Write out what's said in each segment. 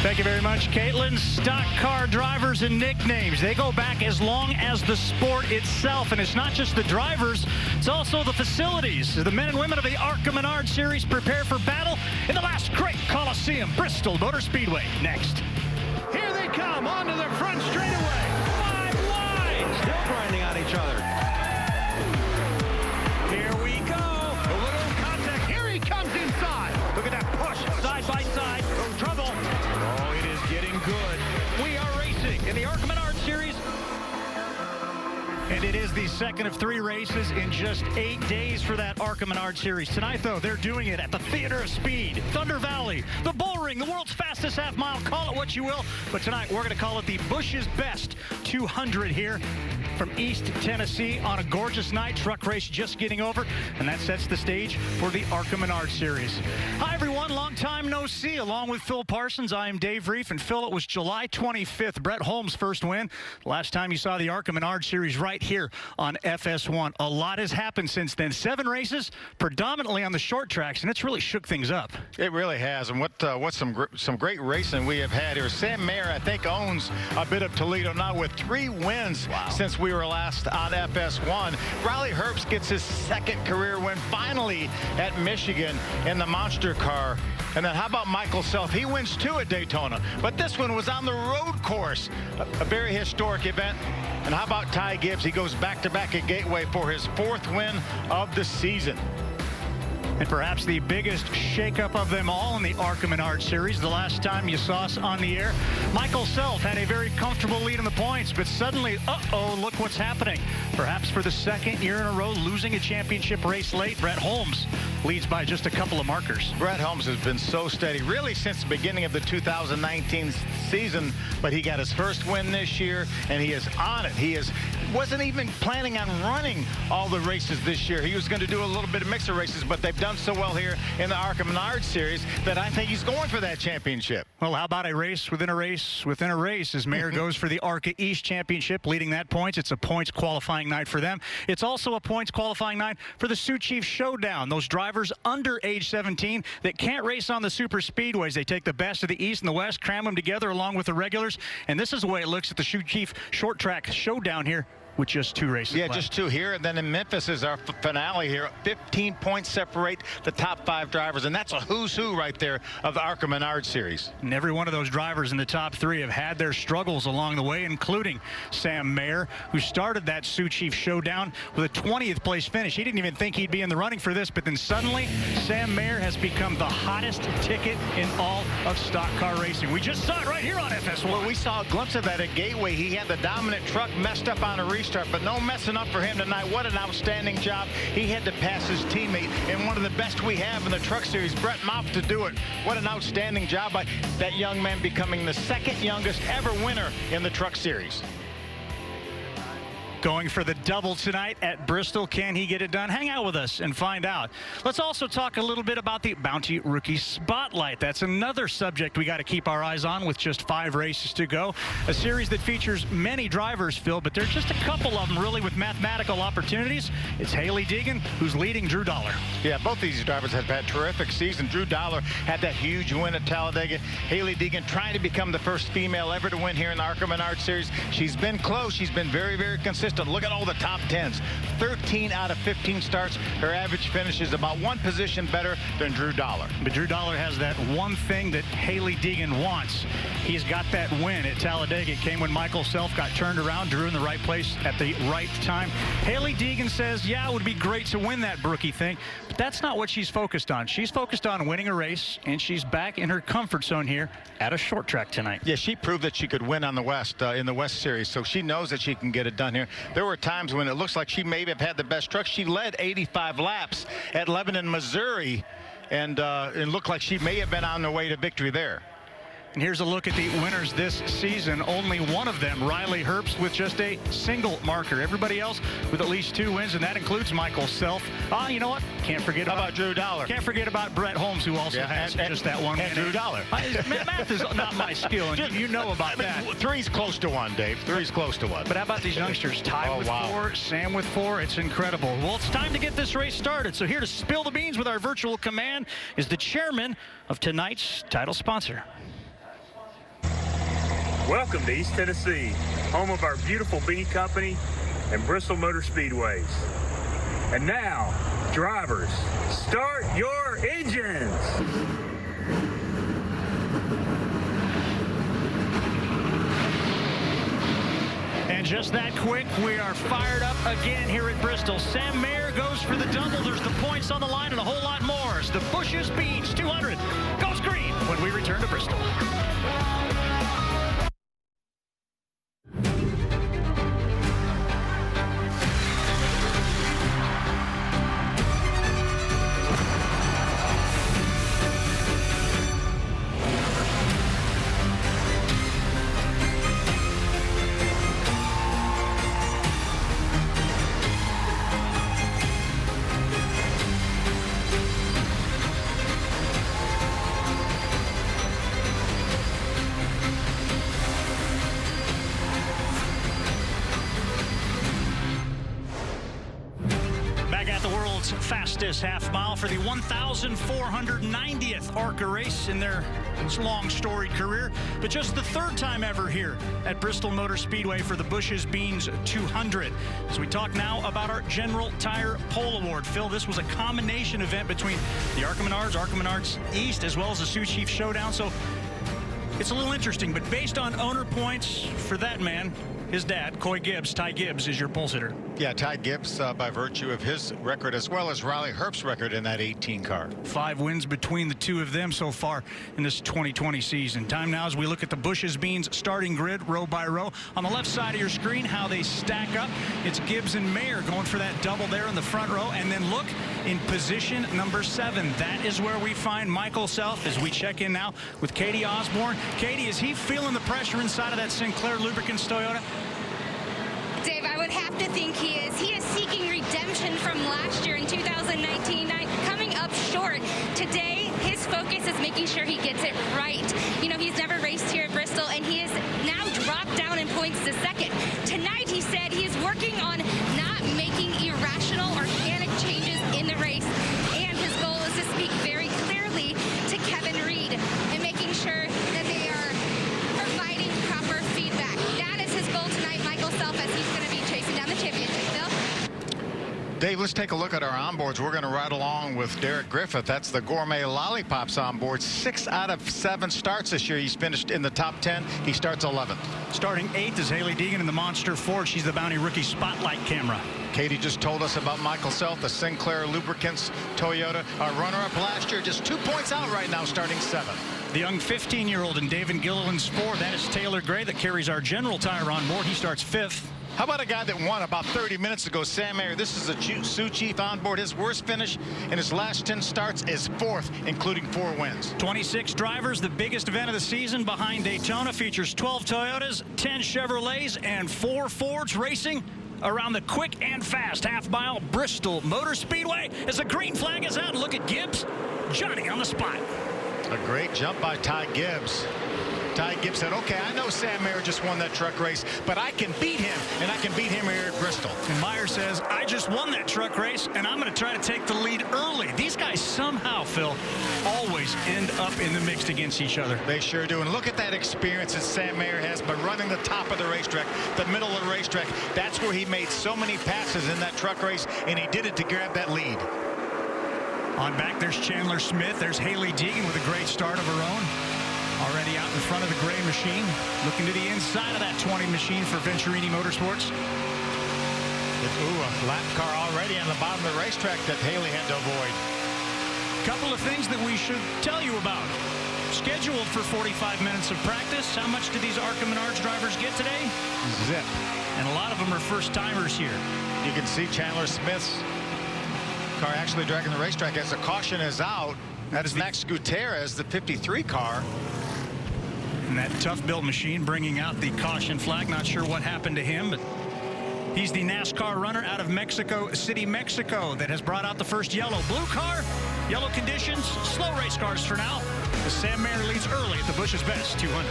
Thank you very much, Caitlin. Stock car drivers and nicknames. They go back as long as the sport itself. And it's not just the drivers, it's also the facilities. The men and women of the ARCA Menards Series prepare for battle in the last great Coliseum, Bristol Motor Speedway. Next. Here they come onto the front straightaway. 5 wide. Still grinding on each other. Here we go. A little contact. Here he comes inside. Look at that push. Side by side. No trouble. Oh, it is getting good. We are racing in the ARCA Menards Series. And it is the second of 3 races in just 8 days for that ARCA Menards Series. Tonight, though, they're doing it at the Theater of Speed, Thunder Valley, the Bull Ring, the world's fastest half-mile. Call it what you will. But tonight, we're going to call it the Bush's Best 200 here from East Tennessee on a gorgeous night. Truck race just getting over, and that sets the stage for the ARCA Menards Series. Hi, everyone. Long time no see. Along with Phil Parsons, I am Dave Reef. And Phil, it was July 25th, Brett Holmes' first win. Last time you saw the ARCA Menards Series right here on FS1. A lot has happened since then. 7 races, predominantly on the short tracks, and it's really shook things up. It really has. And what's some great racing we have had here. Sam Mayer, I think, owns a bit of Toledo now with 3 wins since we were last on FS1. Riley Herbst gets his 2nd career win finally at Michigan in the monster car. And then how about Michael Self? He wins 2 at Daytona, but this one was on the road course. A very historic event. And how about Ty Gibbs? He goes back-to-back at Gateway for his 4th win of the season. And perhaps the biggest shakeup of them all in the ARCA Menards Series. The last time you saw us on the air, Michael Self had a very comfortable lead in the points, but suddenly, look what's happening. Perhaps for the 2nd year in a row, losing a championship race late. Brett Holmes leads by just a couple of markers. Brett Holmes has been so steady, really since the beginning of the 2019 season, but he got his first win this year, and he is on it. He wasn't even planning on running all the races this year. He was going to do a little bit of mixer races, but they've done so well here in the ARCA Menards Series that I think he's going for that championship. Well, how about a race within a race within a race as Mayer goes for the ARCA East Championship, leading that points. It's a points qualifying night for them. It's also a points qualifying night for the Sioux Chief Showdown. Those drivers under age 17 that can't race on the super speedways. They take the best of the East and the West, cram them together along with the regulars, and this is the way it looks at the Sioux Chief Short Track Showdown here with just 2 races left. Just 2 here, and then in Memphis is our finale here. 15 points separate the top 5 drivers, and that's a who's who right there of the ARCA Menards Series. And every one of those drivers in the top 3 have had their struggles along the way, including Sam Mayer, who started that Sioux Chief Showdown with a 20th place finish. He didn't even think he'd be in the running for this, but then suddenly Sam Mayer has become the hottest ticket in all of stock car racing. We just saw it right here on FS1. Well, we saw a glimpse of that at Gateway. He had the dominant truck messed up on a restart, but no messing up for him tonight. What an outstanding job. He had to pass his teammate and one of the best we have in the truck series, Brett Mouth, to do it. What an outstanding job by that young man, becoming the 2nd youngest ever winner in the truck series. Going for the double tonight at Bristol. Can he get it done? Hang out with us and find out. Let's also talk a little bit about the Bounty Rookie Spotlight. That's another subject we got to keep our eyes on with just 5 races to go. A series that features many drivers, Phil, but there's just a couple of them really with mathematical opportunities. It's Hayley Deegan, who's leading Drew Dollar. Yeah, both these drivers have had terrific seasons. Drew Dollar had that huge win at Talladega. Hayley Deegan trying to become the first female ever to win here in the ARCA Menards Series. She's been close. She's been very, very consistent. Look at all the top 10s. 13 out of 15 starts. Her average finish is about 1 position better than Drew Dollar. But Drew Dollar has that one thing that Hayley Deegan wants. He's got that win at Talladega. It came when Michael Self got turned around, Drew in the right place at the right time. Hayley Deegan says, yeah, it would be great to win that Brookie thing, but that's not what she's focused on. She's focused on winning a race, and she's back in her comfort zone here at a short track tonight. Yeah, she proved that she could win on the West, in the West Series, so she knows that she can get it done here. There were times when it looks like she may have had the best truck. She led 85 laps at Lebanon, Missouri, and it looked like she may have been on the way to victory there. And here's a look at the winners this season. Only one of them, Riley Herbst, with just a single marker. Everybody else with at least 2 wins, and that includes Michael Self. You know what? Can't forget about Drew Dollar. Can't forget about Brett Holmes, who also has just that one. And Drew Dollar. Math is not my skill, and you know about that. 3's close to 1, Dave. 3's close to 1. But how about these youngsters? Ty with 4, Sam with 4. It's incredible. Well, it's time to get this race started. So here to spill the beans with our virtual command is the chairman of tonight's title sponsor. Welcome to East Tennessee, home of our beautiful Bee Company and Bristol Motor Speedways. And now, drivers, start your engines! And just that quick, we are fired up again here at Bristol. Sam Mayer goes for the double. There's the points on the line and a whole lot more. It's the Bush's Beans 200 goes green when we return to Bristol. Fastest half mile for the 1,490th ARCA race in their long storied career, but just the third time ever here at Bristol Motor Speedway for the Bush's Beans 200. As we talk now about our General Tire Pole Award. Phil, this was a combination event between the ARCA Menards East, as well as the Sioux Chief Showdown, so it's a little interesting, but based on owner points for that man, his dad, Ty Gibbs, is your pole sitter. Yeah, Ty Gibbs, by virtue of his record, as well as Riley Herbst's record in that 18 car. 5 wins between the two of them so far in this 2020 season. Time now as we look at the Bush's Beans starting grid, row by row. On the left side of your screen, how they stack up. It's Gibbs and Mayer going for that double there in the front row. And then look in position number 7. That is where we find Michael Self as we check in now with Katie Osborne. Katie, is he feeling the pressure inside of that Sinclair Lubricants Toyota? Dave, I would have to think he is. He is seeking redemption from last year in 2019, coming up short. Today, his focus is making sure he gets it right. You know, he's never raced here at Bristol, and he is now dropped down in points to second. Tonight, he said he is working on not making irrational, organic changes in the race, and his goal is to speak very clearly to Kevin Reed and making sure that they are providing proper feedback. That is his goal tonight, Michael Self, as he's going to be chasing down the championship. Phil? Dave, let's take a look at our onboards. We're going to ride along with Derek Griffith. That's the Gourmet Lollipops onboard. 6 out of 7 starts this year. He's finished in the top 10. He starts 11th. Starting 8th is Hayley Deegan in the Monster Ford. She's the Bounty Rookie Spotlight camera. Katie just told us about Michael Self, the Sinclair Lubricants Toyota. Our runner-up last year, just 2 points out right now, starting 7th. The young 15-year-old in David Gilliland's Ford. That is Taylor Gray that carries our General Tire on board. He starts 5th. How about a guy that won about 30 minutes ago, Sam Mayer? This is a Sioux Chief on board. His worst finish in his last 10 starts is 4th, including 4 wins. 26 drivers. The biggest event of the season behind Daytona features 12 Toyotas, 10 Chevrolets, and 4 Fords racing around the quick and fast half-mile Bristol Motor Speedway. As the green flag is out, look at Gibbs. Johnny on the spot. A great jump by Ty Gibbs. Ty Gibbs said, okay, I know Sam Mayer just won that truck race, but I can beat him, and I can beat him here at Bristol. And Meyer says, I just won that truck race, and I'm going to try to take the lead early. These guys somehow, Phil, always end up in the mix against each other. They sure do. And look at that experience that Sam Mayer has by running the top of the racetrack, the middle of the racetrack. That's where he made so many passes in that truck race, and he did it to grab that lead. On back, there's Chandler Smith. There's Hayley Deegan with a great start of her own. Already out in front of the gray machine. Looking to the inside of that 20 machine for Venturini Motorsports. Ooh, a lap car already on the bottom of the racetrack that Hayley had to avoid. Couple of things that we should tell you about. Scheduled for 45 minutes of practice. How much do these ARCA Menards drivers get today? Zip. And a lot of them are first-timers here. You can see Chandler Smith's car actually dragging the racetrack as the caution is out. That is Max Gutierrez, the 53 car. And that tough-built machine bringing out the caution flag. Not sure what happened to him, but he's the NASCAR runner out of Mexico City, Mexico, that has brought out the first yellow. Blue car, yellow conditions, slow race cars for now. As Sam Mayer leads early at the Bush's Best 200.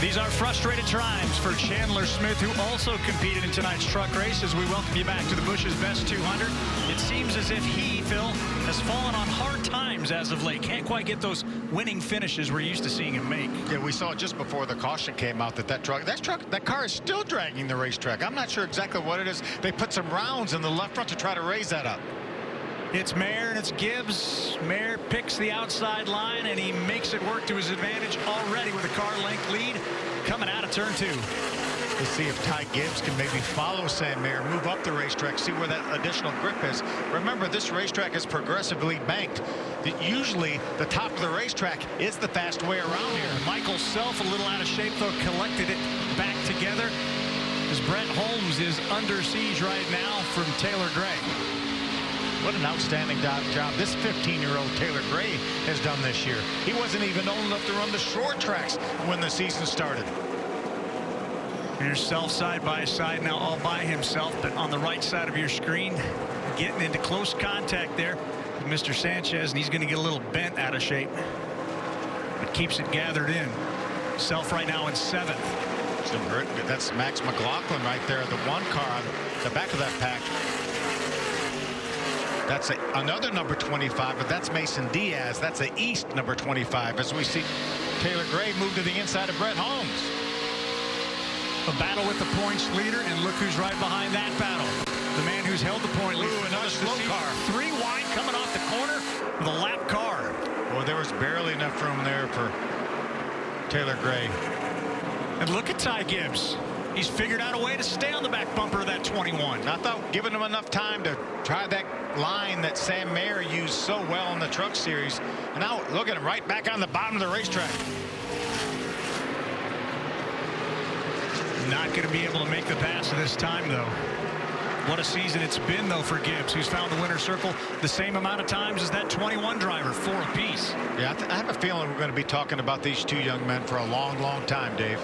The These are frustrated times for Chandler Smith, who also competed in tonight's truck race. As we welcome you back to the Bush's Best 200. It seems as if he, Phil, has fallen on hard times as of late. Can't quite get those winning finishes we're used to seeing him make. Yeah, we saw just before the caution came out that that car is still dragging the racetrack. I'm not sure exactly what it is. They put some rounds in the left front to try to raise that up. It's Mayer and it's Gibbs. Mayer picks the outside line and he makes it work to his advantage already with a car length lead coming out of turn 2. Let's see if Ty Gibbs can maybe follow Sam Mayer, move up the racetrack, see where that additional grip is. Remember, this racetrack is progressively banked. Usually the top of the racetrack is the fast way around here. Michael Self a little out of shape, though, collected it back together as Brett Holmes is under siege right now from Taylor Gray. What an outstanding job this 15-year-old Taylor Gray has done this year. He wasn't even old enough to run the short tracks when the season started. Here's Self side by side now all by himself, but on the right side of your screen, getting into close contact there with Mr. Sanchez, and he's going to get a little bent out of shape, but keeps it gathered in. Self right now in 7th. That's Max McLaughlin right there, the one car on the back of that pack. That's another number 25, but that's Mason Diaz. That's the East number 25 as we see Taylor Gray move to the inside of Brett Holmes. A battle with the points leader, and look who's right behind that battle. The man who's held the point lead. Another slow car. 3 wide coming off the corner with a lap car. Well, there was barely enough room there for Taylor Gray. And look at Ty Gibbs. He's figured out a way to stay on the back bumper of that 21. I thought giving him enough time to try that line that Sam Mayer used so well in the truck series. And now look at him right back on the bottom of the racetrack. Not going to be able to make the pass this time, though. What a season it's been, though, for Gibbs, who's found the winner's circle the same amount of times as that 21 driver, 4 apiece. Yeah, I have a feeling we're going to be talking about these two young men for a long, long time, Dave.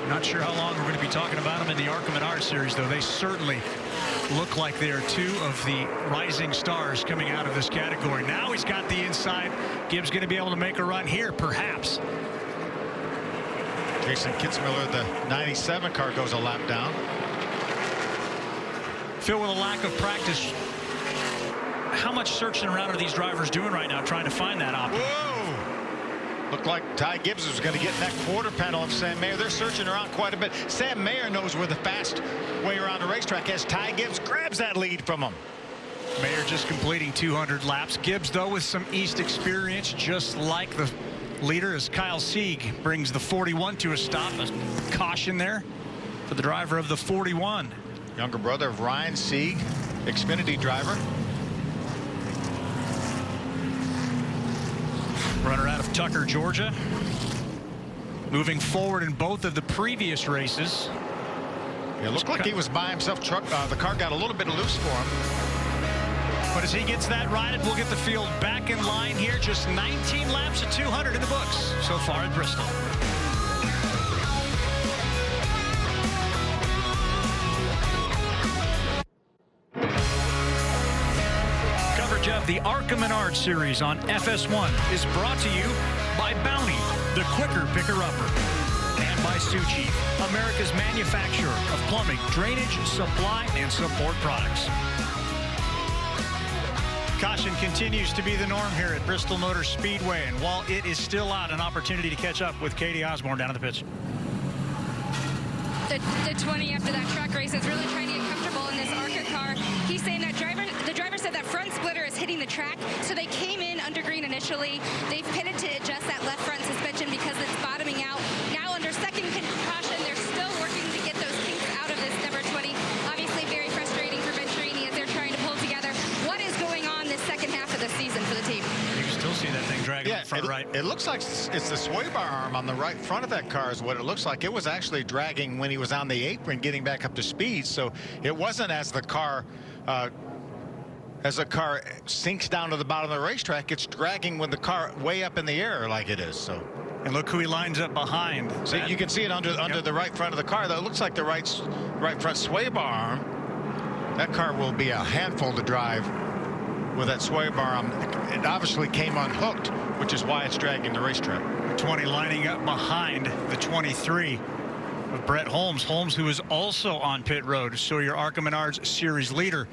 Not sure how long we're going to be talking about them in the ARCA Menards series, though. They certainly look like they are 2 of the rising stars coming out of this category. Now he's got the inside. Gibbs going to be able to make a run here, perhaps. Jason Kitzmiller, the 97 car, goes a lap down. Phil, with a lack of practice, how much searching around are these drivers doing right now trying to find that option? Whoa! Looked like Ty Gibbs was going to get in that quarter panel of Sam Mayer. They're searching around quite a bit. Sam Mayer knows where the fast way around the racetrack is. Ty Gibbs grabs that lead from him. Mayer just completing 200 laps. Gibbs, though, with some East experience, just like the leader, as Kyle Sieg brings the 41 to a stop. A caution there for the driver of the 41. Younger brother of Ryan Sieg, Xfinity driver. Runner out of Tucker, Georgia. Moving forward in both of the previous races. It looked like he was by himself. The car got a little bit loose for him. But as he gets that righted, we'll get the field back in line here. Just 19 laps of 200 in the books so far at Bristol. Coverage of the ARCA Menards series on FS1 is brought to you by Bounty, the quicker picker-upper, and by Sioux Chief, America's manufacturer of plumbing, drainage, supply, and support products. Caution continues to be the norm here at Bristol Motor Speedway, and while it is still out, an opportunity to catch up with Katie Osborne down at the pits. The 20 after that truck race is really trying to get comfortable in this ARCA car. He's saying that the driver said that front splitter is hitting the track, so they came in under green initially. They've pitted to adjust that left front suspension because it's bottoming out. Now under second caution, they're still working to get those kinks out of this number 20. Obviously very frustrating for Venturini as they're trying to pull together what is going on this second half of the season for the team. You can still see that thing dragging up front right. It looks like it's the sway bar arm on the right front of that car is what it looks like. It was actually dragging when he was on the apron getting back up to speed, so it wasn't as the car sinks down to the bottom of the racetrack, it's dragging with the car way up in the air like it is. So, and look who he lines up behind. So you can see it under the right front of the car. That looks like the right front sway bar arm. That car will be a handful to drive with that sway bar arm. It obviously came unhooked, which is why it's dragging the racetrack. 20 lining up behind the 23 of Brett Holmes. Holmes, who is also on pit road. So your ARCA Menards series leader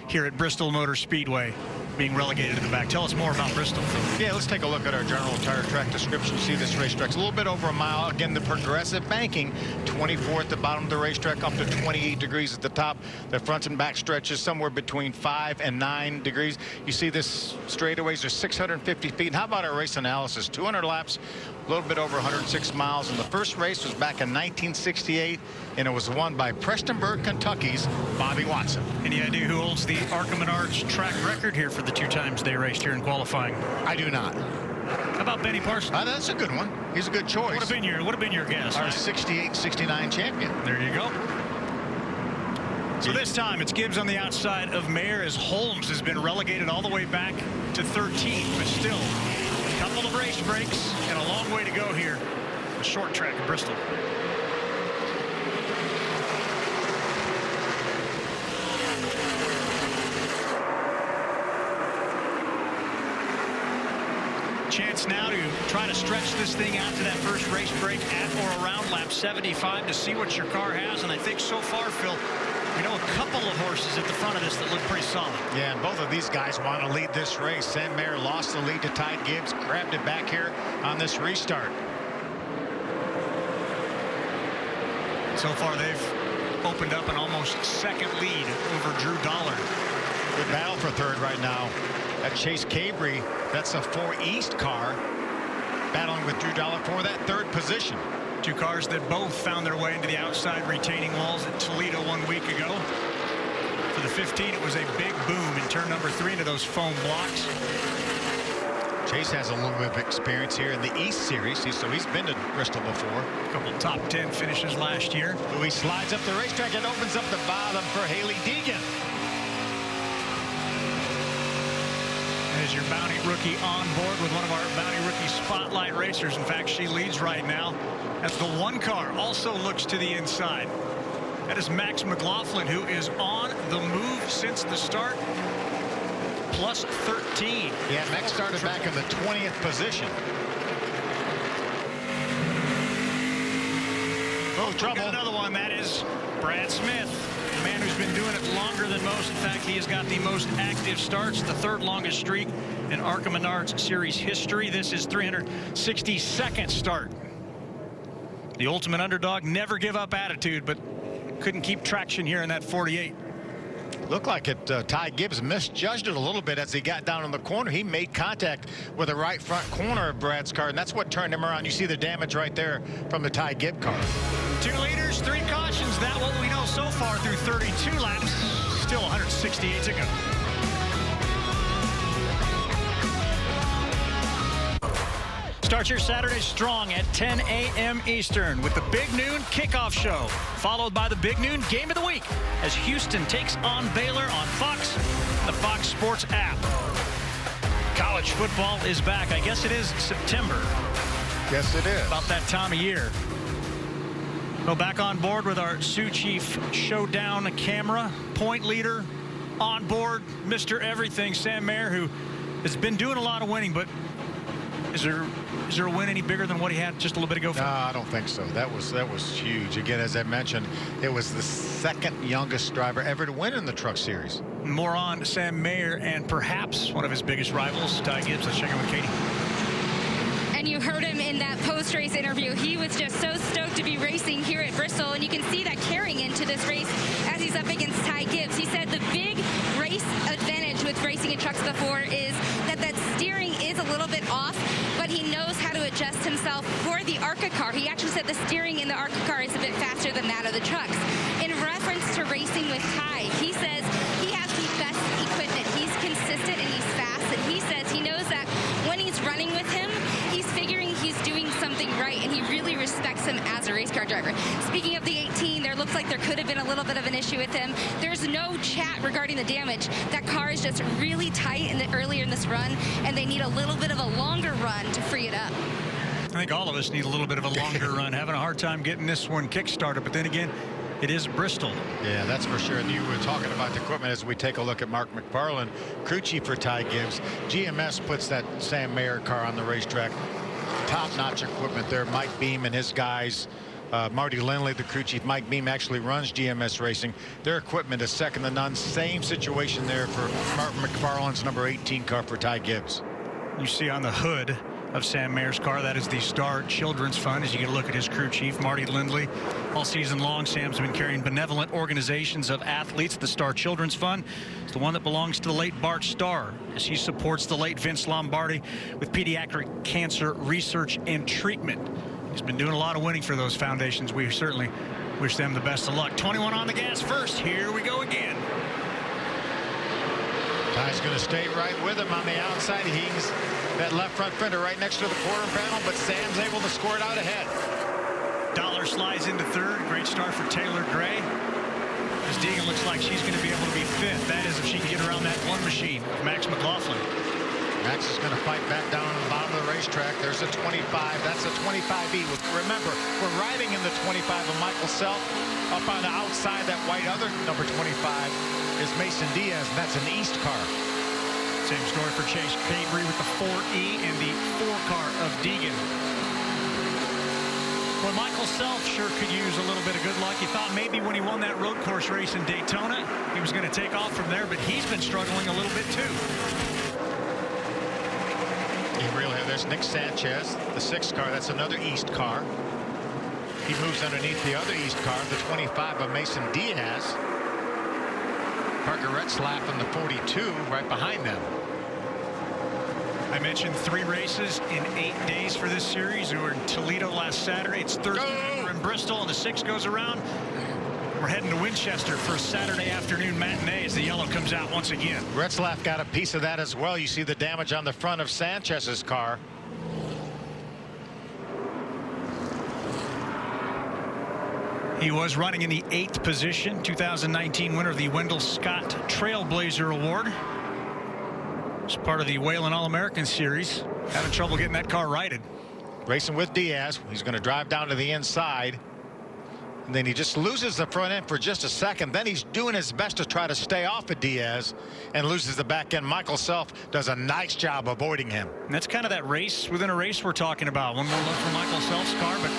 here at Bristol Motor Speedway, being relegated to the back. Tell us more about Bristol. Yeah, let's take a look at our general tire track description. See, this racetrack's a little bit over a mile. Again, the progressive banking, 24 at the bottom of the racetrack, up to 28 degrees at the top. The front and back stretches somewhere between 5 and 9 degrees. You see this straightaways are 650 feet. And how about our race analysis? 200 laps, a little bit over 106 miles. And the first race was back in 1968, and it was won by Prestonburg, Kentucky's Bobby Watson. Any idea who holds the ARCA Menards track record here for the 2 times they raced here in qualifying? I do not. How about Benny Parsons? That's a good one. He's a good choice. What have been your guess? Our 68-69 champion. There you go. So this time it's Gibbs on the outside of Mayer, as Holmes has been relegated all the way back to 13, but still a couple of race breaks and a long way to go here. A short track at Bristol. Chance now to try to stretch this thing out to that first race break at or around lap 75 to see what your car has. And I think so far, Phil, we know a couple of horses at the front of this that look pretty solid. Yeah, and both of these guys want to lead this race. Sam Mayer lost the lead to Ty Gibbs, grabbed it back here on this restart. So far, they've opened up an almost second lead over Drew Dollard. Good battle for third right now. At Chase Cabry, that's a 4 East car battling with Drew Dollard for that third position. 2 cars that both found their way into the outside retaining walls at Toledo 1 week ago. For the 15, it was a big boom in turn number 3 into those foam blocks. Chase has a little bit of experience here in the East Series, so he's been to Bristol before. A couple top 10 finishes last year. Louis slides up the racetrack and opens up the bottom for Hayley Deegan. As your Bounty rookie on board with one of our Bounty rookie spotlight racers. In fact, she leads right now as the 1 car also looks to the inside. That is Max McLaughlin, who is on the move since the start. Plus 13. Yeah, Max started back in the 20th position. Oh, trouble. Another one. That is Brad Smith. A man who's been doing it longer than most. In fact, he has got the most active starts, the 3rd longest streak in ARCA Menards series history. This is 362nd start. The ultimate underdog, never give up attitude, but couldn't keep traction here in that 48. Looked like it. Ty Gibbs misjudged it a little bit as he got down in the corner. He made contact with the right front corner of Brad's car, and that's what turned him around. You see the damage right there from the Ty Gibb car. 2 leaders, 3 cautions. That's what we know so far through 32 laps. Still 168 to go. Start your Saturday strong at 10 a.m. Eastern with the Big Noon Kickoff Show, followed by the Big Noon Game of the Week as Houston takes on Baylor on Fox, the Fox Sports app. College football is back. I guess it is September. Yes, it is. About that time of year. Go back on board with our Sioux Chief Showdown camera, point leader, on board, Mr. Everything, Sam Mayer, who has been doing a lot of winning, but is there a win any bigger than what he had just a little bit ago? No, I don't think so. That was huge. Again, as I mentioned, it was the 2nd youngest driver ever to win in the Truck Series. More on Sam Mayer and perhaps one of his biggest rivals, Ty Gibbs. Let's check in with Katie. And you heard him in that post-race interview. He was just so stoked to be racing here at Bristol, and you can see that carrying into this race as he's up against Ty Gibbs. He said the big race advantage with racing in trucks before is that steering is a little bit off, but he knows how to adjust himself for the ARCA car. He actually said the steering in the ARCA car is a bit faster than that of the trucks. In reference to racing with Ty, he says he has the best equipment. He's consistent and he's fast, and he says he knows that when he's running with him, he's figuring he's doing something right, and he really respects him as a race car driver. Speaking of the 18, there looks like there could have been a little bit of an issue with him. There's no chat regarding the damage. That car is just really tight earlier in this run, and they need a little bit of a longer run to free it up. I think all of us need a little bit of a longer run. Having a hard time getting this one kick-started, but then again, it is Bristol. Yeah, that's for sure. And you were talking about the equipment as we take a look at Mark McFarland, crew chief for Ty Gibbs. GMS puts that Sam Mayer car on the racetrack top-notch equipment there. Mike Beam and his guys, Marty Lindley, the crew chief. Mike Beam actually runs GMS Racing. Their equipment is second to none. Same situation there for Martin McFarland's number 18 car for Ty Gibbs. You see on the hood of Sam Mayer's car, that is the Star Children's Fund. As you get a look at his crew chief, Marty Lindley. All season long, Sam's been carrying benevolent organizations of athletes. The Star Children's Fund is the one that belongs to the late Bart Starr, as he supports the late Vince Lombardi with pediatric cancer research and treatment. He's been doing a lot of winning for those foundations. We certainly wish them the best of luck. 21 on the gas first. Here we go again. Ty's going to stay right with him on the outside. He's that left front fender right next to the quarter panel, but Sam's able to score it out ahead. Dollar slides into third. Great start for Taylor Gray. As Deegan looks like she's going to be able to be fifth. That is if she can get around that one machine, Max McLaughlin. Max is going to fight back down on the bottom of the racetrack. There's a 25. That's a 25E. Remember, we're riding in the 25 of Michael Self. Up on the outside, that white other number 25 is Mason Diaz, and that's an East car. Same story for Chase Cabry with the 4E and the 4 car of Deegan. Well, Michael Self sure could use a little bit of good luck. You thought maybe when he won that road course race in Daytona, he was going to take off from there, but he's been struggling a little bit too. There's Nick Sanchez, the 6 car. That's another East car. He moves underneath the other East car, the 25 of Mason Diaz. Parker Retzlaff in the 42 right behind them. I mentioned 3 races in 8 days for this series. We were in Toledo last Saturday. It's Thursday. We're in Bristol, and the 6 goes around. We're heading to Winchester for a Saturday afternoon matinee as the yellow comes out once again. Retzlaff got a piece of that as well. You see the damage on the front of Sanchez's car. He was running in the 8th position, 2019 winner of the Wendell Scott Trailblazer Award. It's part of the Whalen All-American Series. Having trouble getting that car righted. Racing with Diaz. He's going to drive down to the inside. And then he just loses the front end for just a second. Then he's doing his best to try to stay off of Diaz and loses the back end. Michael Self does a nice job avoiding him. And that's kind of that race within a race we're talking about. One more look for Michael Self's car, but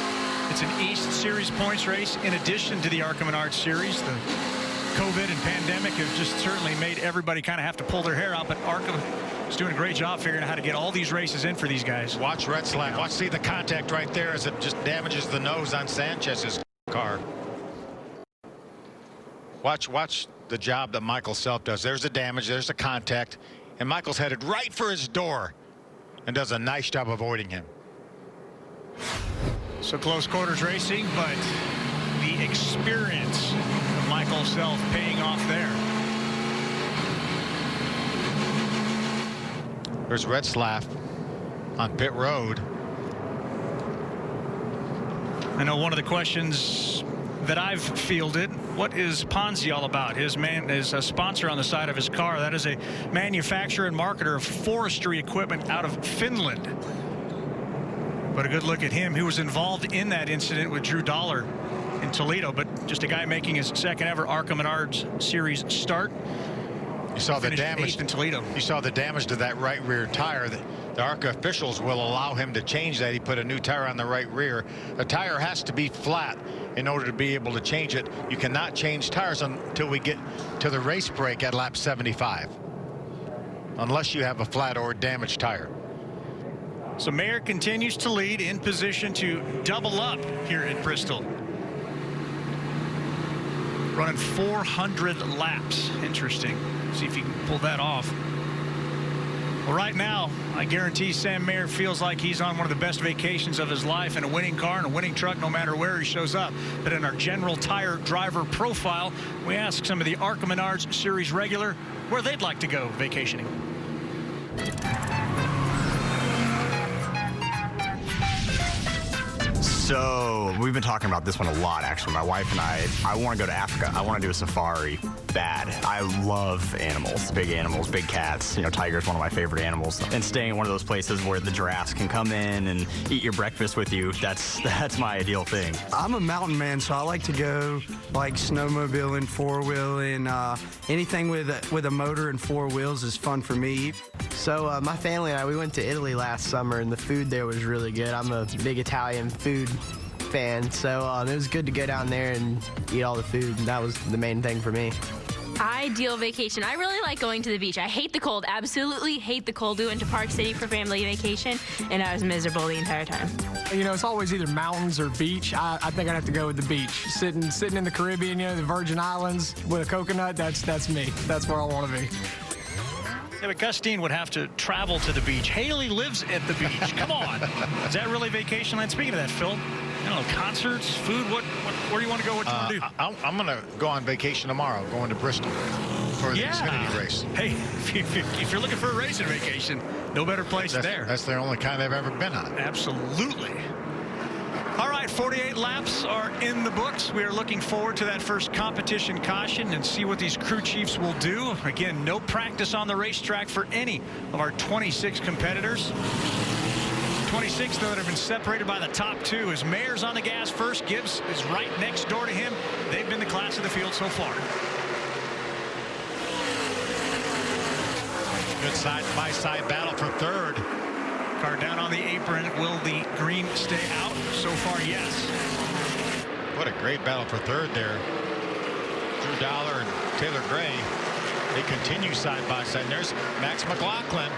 it's an East Series points race in addition to the ARCA Menards Series. The COVID and pandemic have just certainly made everybody kind of have to pull their hair out, but ARCA is doing a great job figuring out how to get all these races in for these guys. Watch Retzlaff. Watch, see the contact right there as it just damages the nose on Sanchez's car. Watch the job that Michael Self does. There's the damage, there's the contact, and Michael's headed right for his door and does a nice job avoiding him. So close quarters racing, but the experience of Michael Self paying off there. There's Retzlaff on pit road. I know one of the questions that I've fielded, what is Ponzi all about? His a sponsor on the side of his car. That is a manufacturer and marketer of forestry equipment out of Finland. But a good look at him. He was involved in that incident with Drew Dollar in Toledo, but just a guy making his second ever ARCA Menards Series start. You saw the damage in Toledo. You saw the damage to that right rear tire. The ARCA officials will allow him to change that. He put a new tire on the right rear. The tire has to be flat in order to be able to change it. You cannot change tires until we get to the race break at lap 75, unless you have a flat or damaged tire. So Mayer continues to lead, in position to double up here at Bristol. Running 400 laps. Interesting. See if he can pull that off. Well, right now, I guarantee Sam Mayer feels like he's on one of the best vacations of his life in a winning car and a winning truck no matter where he shows up. But in our general tire driver profile, we ask some of the ARCA Menards Series regular where they'd like to go vacationing. So we've been talking about this one a lot, actually. My wife and I want to go to Africa. I want to do a safari bad. I love animals, big cats. You know, tiger's one of my favorite animals. And staying in one of those places where the giraffes can come in and eat your breakfast with you, that's my ideal thing. I'm a mountain man, so I like to go like snowmobiling, four-wheeling, anything with a motor and four wheels is fun for me. So my family and I, we went to Italy last summer, and the food there was really good. I'm a big Italian food fan, so it was good to go down there and eat all the food, and that was the main thing for me. Ideal vacation. I really like going to the beach. I hate the cold, absolutely hate the cold. We went to Park City for family vacation, and I was miserable the entire time. You know, it's always either mountains or beach. I think I'd have to go with the beach. Sitting in the Caribbean, you know, the Virgin Islands with a coconut, that's me. That's where I want to be. Yeah, but Gustine would have to travel to the beach. Hayley lives at the beach. Come on. Is that really vacation land? Speaking of that, Phil, I don't know, concerts, food, where do you want to go? What do you want to do? I'm going to go on vacation tomorrow, going to Bristol for the Xfinity race. Hey, if you're looking for a racing vacation, no better place there. That's the only kind I've ever been on. Absolutely. All right, 48 laps are in the books. We are looking forward to that first competition caution and see what these crew chiefs will do. Again, no practice on the racetrack for any of our 26 competitors. 26, though, that have been separated by the top two. As Mayer's on the gas first, Gibbs is right next door to him. They've been the class of the field so far. Good side-by-side battle for third. Car down on the apron. Will the green stay out? So far, yes. What a great battle for third there. Drew Dollar and Taylor Gray. They continue side-by-side. There's Max McLaughlin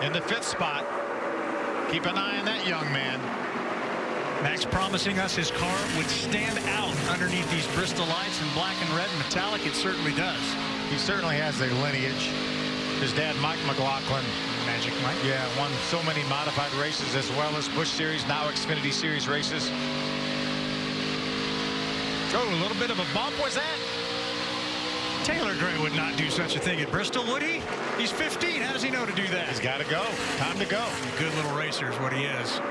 in the fifth spot. Keep an eye on that young man. Max promising us his car would stand out underneath these Bristol lights in black and red and metallic. It certainly does. He certainly has a lineage. His dad, Mike McLaughlin. Magic Mike. Yeah, won so many modified races as well as Busch Series, now Xfinity Series races. Oh, a little bit of a bump was that? Taylor Gray would not do such a thing at Bristol, would he? He's 15. How does he know to do that? He's got to go. Time to go. Good little racer is what he is.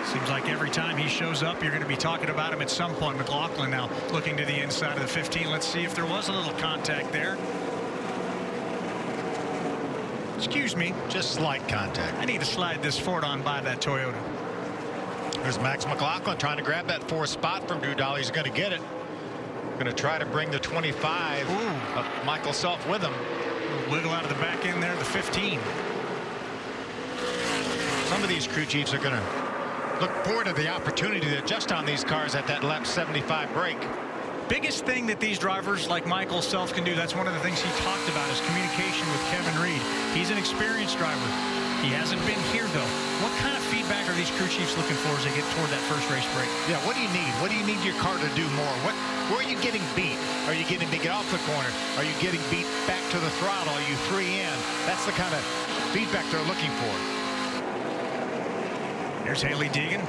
Seems like every time he shows up, you're going to be talking about him at some point. McLaughlin now looking to the inside of the 15. Let's see if there was a little contact there. Excuse me. Just slight contact. I need to slide this Ford on by that Toyota. There's Max McLaughlin trying to grab that fourth spot from Drew Dollar. He's going to get it. Going to try to bring the 25 of Michael Self with him. Wiggle out of the back end there, the 15. Some of these crew chiefs are going to look forward to the opportunity to adjust on these cars at that lap 75 break. Biggest thing that these drivers like Michael Self can do, that's one of the things he talked about, is communication with Kevin Reed. He's an experienced driver. He hasn't been here, though. What kind of feedback are these crew chiefs looking for as they get toward that first race break? Yeah, what do you need? What do you need your car to do more? Where are you getting beat? Are you getting to get off the corner? Are you getting beat back to the throttle? Are you free in? That's the kind of feedback they're looking for. There's Hayley Deegan.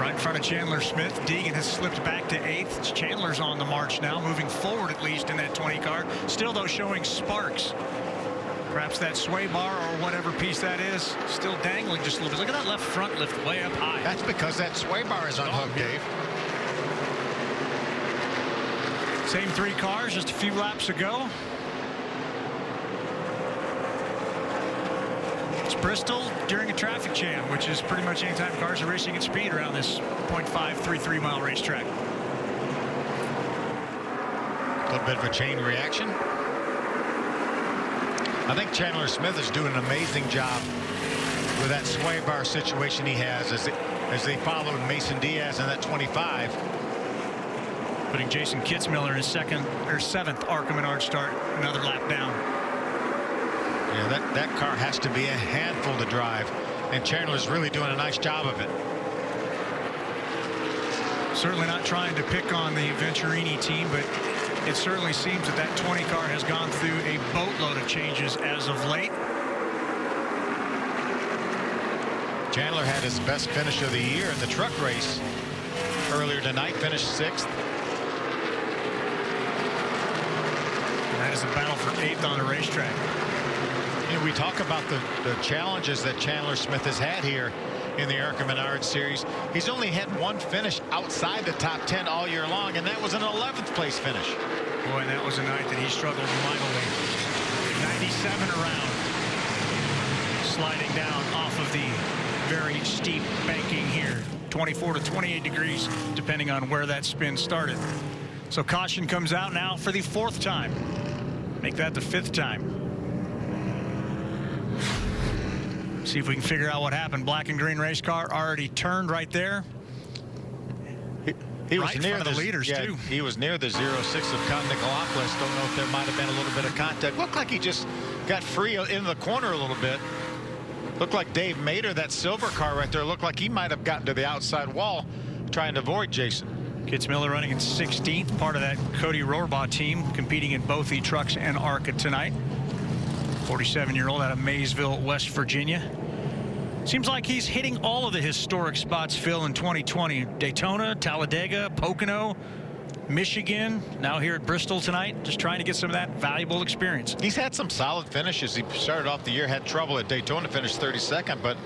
Right in front of Chandler Smith. Deegan has slipped back to 8th. Chandler's on the march now, moving forward at least in that 20 car. Still, though, showing sparks. Perhaps that sway bar or whatever piece that is still dangling just a little bit. Look at that left front lift way up high. That's because that sway bar is unhooked, Dave. Same 3 cars just a few laps ago. It's Bristol during a traffic jam, which is pretty much anytime cars are racing at speed around this 0.533 mile racetrack. A little bit of a chain reaction. I think Chandler Smith is doing an amazing job with that sway bar situation he has as they followed Mason Diaz in that 25. Putting Jason Kitzmiller in his 7th ARCA Menards start, another lap down. Yeah, that car has to be a handful to drive, and Chandler's really doing a nice job of it. Certainly not trying to pick on the Venturini team, but it certainly seems that that 20 car has gone through a boatload of changes as of late. Chandler had his best finish of the year in the truck race earlier tonight, finished 6th. That is a battle for 8th on the racetrack. You know, we talk about the challenges that Chandler Smith has had here in the ARCA Menards series. He's only had one finish outside the top 10 all year long, and that was an 11th place finish. Boy, and that was a night that he struggled mightily. 97 around, sliding down off of the very steep banking here. 24 to 28 degrees, depending on where that spin started. So caution comes out now for the 4th time. Make that the 5th time. See if we can figure out what happened. Black and green race car already turned right there. He was right near in front of the leaders, too. He was near the 06 of Nicolopoulos. Don't know if there might have been a little bit of contact. Looked like he just got free in the corner a little bit. Looked like Dave Mader, that silver car right there, looked like he might have gotten to the outside wall trying to avoid Jason. Kitts Miller running in 16th, part of that Cody Rohrbaugh team, competing in both E-Trucks and ARCA tonight. 47-year-old out of Maysville, West Virginia. Seems like he's hitting all of the historic spots, Phil, in 2020. Daytona, Talladega, Pocono, Michigan, now here at Bristol tonight, just trying to get some of that valuable experience. He's had some solid finishes. He started off the year, had trouble at Daytona, finished 32nd, but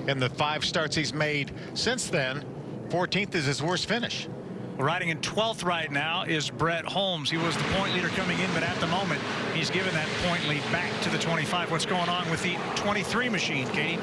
in the 5 starts he's made since then, 14th is his worst finish. Riding in 12th right now is Brett Holmes. He was the point leader coming in, but at the moment, he's given that point lead back to the 25. What's going on with the 23 machine, Katie?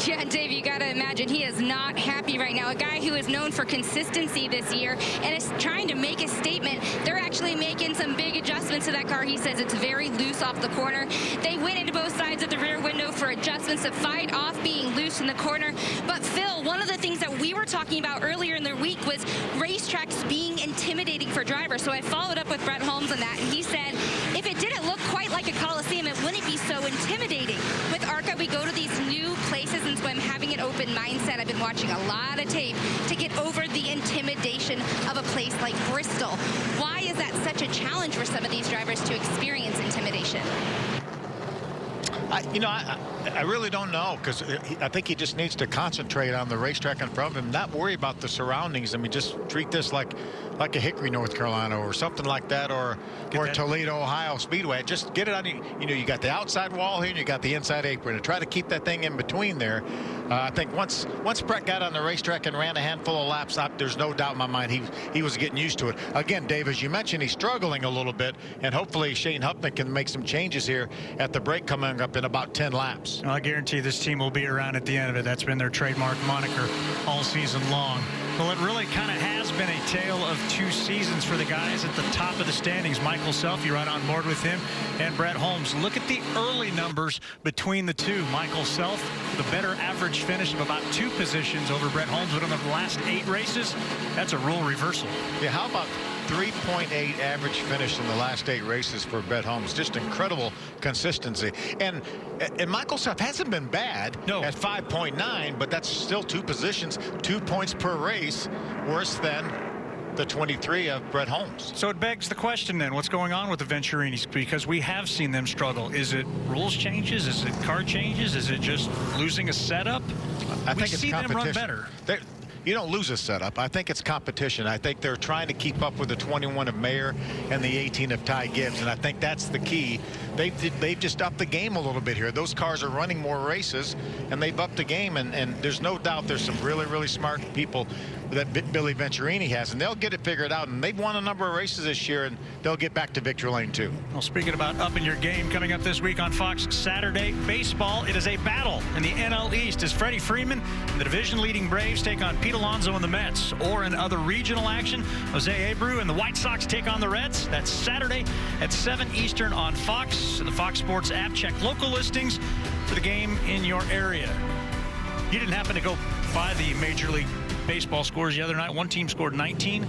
Yeah, Dave, you got to imagine he is not happy right now. A guy who is known for consistency this year and is trying to make a statement. They're actually making some big adjustments to that car. He says it's very loose off the corner. They went into both sides of the rear window for adjustments to fight off being loose in the corner. But Phil, one of the things that we were talking about earlier in the week was racetracks being intimidating for drivers. So I followed up with Brett Holmes on that, and he said if it didn't look quite like a Coliseum, it wouldn't be so intimidating. With ARCA, we go to these new places, and so I'm having an open mindset. I've been watching a lot of tape to get over the intimidation of a place like Bristol. Why is that such a challenge for some of these drivers to experience intimidation? I really don't know, because I think he just needs to concentrate on the racetrack in front of him, not worry about the surroundings. I mean, just treat this like a Hickory, North Carolina, or something like that, or Toledo, Ohio Speedway. Just get it on. You got the outside wall here, and you got the inside apron, and try to keep that thing in between there. I think once Brett got on the racetrack and ran a handful of laps, there's no doubt in my mind he was getting used to it. Again, Dave, as you mentioned, he's struggling a little bit, and hopefully Shane Hupnick can make some changes here at the break coming up in about 10 laps. I guarantee this team will be around at the end of it. That's been their trademark moniker all season long. Well, it really kind of has been a tale of 2 seasons for the guys at the top of the standings. Michael Self, you're right on board with him, and Brett Holmes. Look at the early numbers between the two. Michael Self, the better average finish of about 2 positions over Brett Holmes, but in the last 8 races, that's a rule reversal. Yeah, how about 3.8 average finish in the last 8 races for Brett Holmes? Just incredible consistency. And Michael Self hasn't been bad at 5.9, but that's still 2 positions, 2 points per race, worse than the 23 of Brett Holmes. So it begs the question then, what's going on with the Venturinis? Because we have seen them struggle. Is it rules changes? Is it car changes? Is it just losing a setup? I think it's see them run better. You don't lose a setup. I think it's competition. I think they're trying to keep up with the 21 of Mayer and the 18 of Ty Gibbs, and I think that's the key. They've just upped the game a little bit here. Those cars are running more races, and they've upped the game, and there's no doubt there's some really, really smart people that Billy Venturini has, and they'll get it figured out, and they've won a number of races this year, and they'll get back to victory lane too. Well, speaking about upping your game, coming up this week on Fox Saturday Baseball, it is a battle in the NL East as Freddie Freeman and the division-leading Braves take on Pete Alonso and the Mets. Or in other regional action, Jose Abreu and the White Sox take on the Reds. That's Saturday at 7 Eastern on Fox and the Fox Sports app. Check local listings for the game in your area. You didn't happen to go by the Major League Baseball scores the other night. One team scored 19.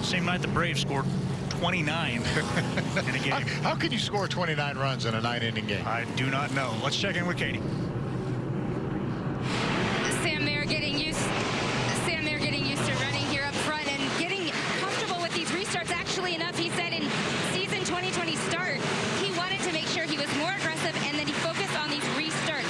Same night the Braves scored 29 in a game. How can you score 29 runs in a 9-inning game? I do not know. Let's check in with Katie. Sam Mayer getting used to running here up front and getting comfortable with these restarts. Actually enough, he said in season 2020 start, he wanted to make sure he was more aggressive and that he focused on these restarts.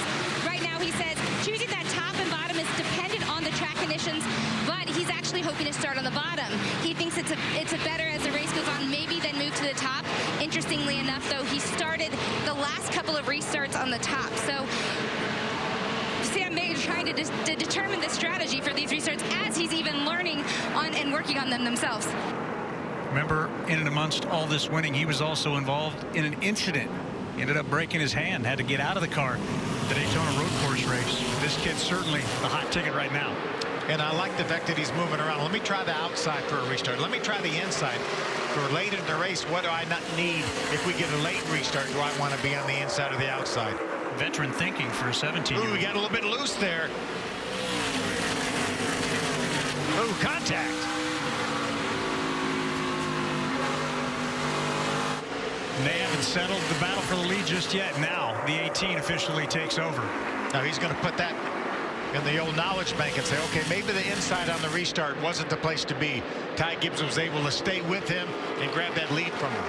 Right now, he says choosing that top and bottom is dependent on the track conditions, but he's actually hoping to start on the bottom. He thinks it's a better as the race goes on, maybe then move to the top. Interestingly enough, though, he started the last couple of restarts on the top. So Sam Mayer trying to determine the strategy for these restarts as he's even learning on and working on them themselves. Remember, in and amongst all this winning, he was also involved in an incident. He ended up breaking his hand, had to get out of the car. The Daytona road course race. This kid's certainly the hot ticket right now. And I like the fact that he's moving around. Let me try the outside for a restart. Let me try the inside. For late in the race, what do I not need? If we get a late restart, do I want to be on the inside or the outside? Veteran thinking for a 17-year-old. Ooh, we got a little bit loose there. Ooh, contact. And they haven't settled the battle for the lead just yet. Now the 18 officially takes over. Now he's going to put that in the old knowledge bank and say, okay, maybe the inside on the restart wasn't the place to be. Ty Gibbs was able to stay with him and grab that lead from him.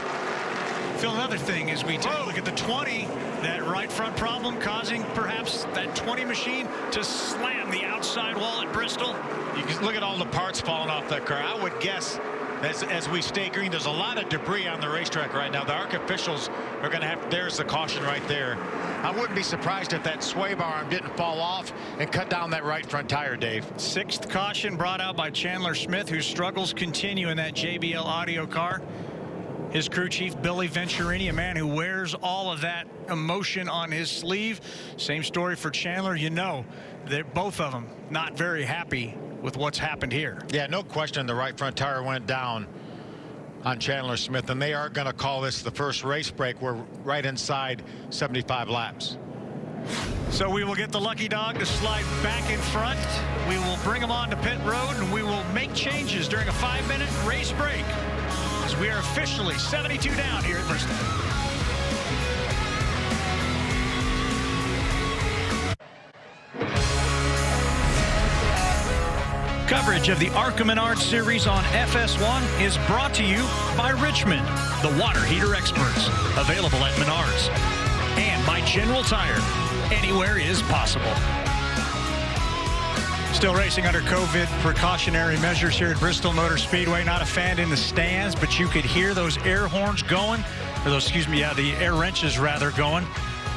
Phil, another thing as we take a look at the 20, that right front problem causing perhaps that 20 machine to slam the outside wall at Bristol. You can look at all the parts falling off that car. I would guess as we stay green, there's a lot of debris on the racetrack right now. The ARCA officials are going to have, there's the caution right there. I wouldn't be surprised if that sway bar arm didn't fall off and cut down that right front tire, Dave. Sixth caution brought out by Chandler Smith, whose struggles continue in that JBL audio car. His crew chief, Billy Venturini, a man who wears all of that emotion on his sleeve. Same story for Chandler. You know, they're both of them not very happy with what's happened here. Yeah, no question the right front tire went down on Chandler Smith, and they are going to call this the first race break. We're right inside 75 laps. So we will get the lucky dog to slide back in front. We will bring him on to pit road, and we will make changes during a 5-minute race break as we are officially 72 down here at Bristol. Coverage of the ARCA Menards series on FS1 is brought to you by Richmond, the water heater experts. Available at Menards. And by General Tire. Anywhere is possible. Still racing under COVID precautionary measures here at Bristol Motor Speedway. Not a fan in the stands, but you could hear those air horns going. Or those, excuse me, the air wrenches rather going.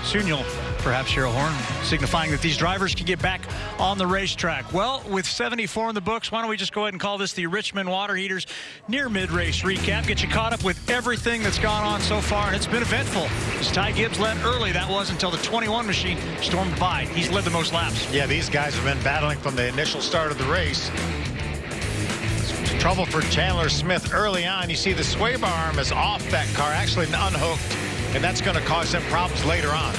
Soon you'll perhaps hear a horn signifying that these drivers can get back on the racetrack. Well, with 74 in the books, why don't we just go ahead and call this the Richmond Water Heaters near mid-race recap. Get you caught up with everything that's gone on so far, and it's been eventful. As Ty Gibbs led early, that was until the 21 machine stormed by. He's led the most laps. Yeah, these guys have been battling from the initial start of the race. Trouble for Chandler Smith early on. You see the sway bar arm is off that car, actually unhooked, and that's going to cause some problems later on.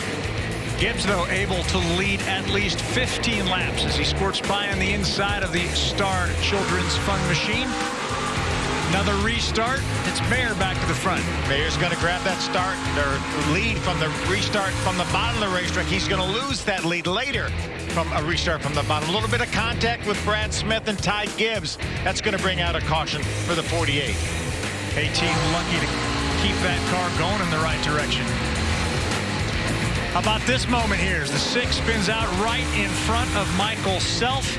Gibbs, though, able to lead at least 15 laps as he squirts by on the inside of the Star Children's Fun Machine. Another restart. It's Mayer back to the front. Mayer's going to grab that start, or lead from the restart from the bottom of the racetrack. He's going to lose that lead later from a restart from the bottom. A little bit of contact with Brad Smith and Ty Gibbs. That's going to bring out a caution for the 48. 18 lucky to keep that car going in the right direction. How about this moment here as the 6 spins out right in front of Michael Self.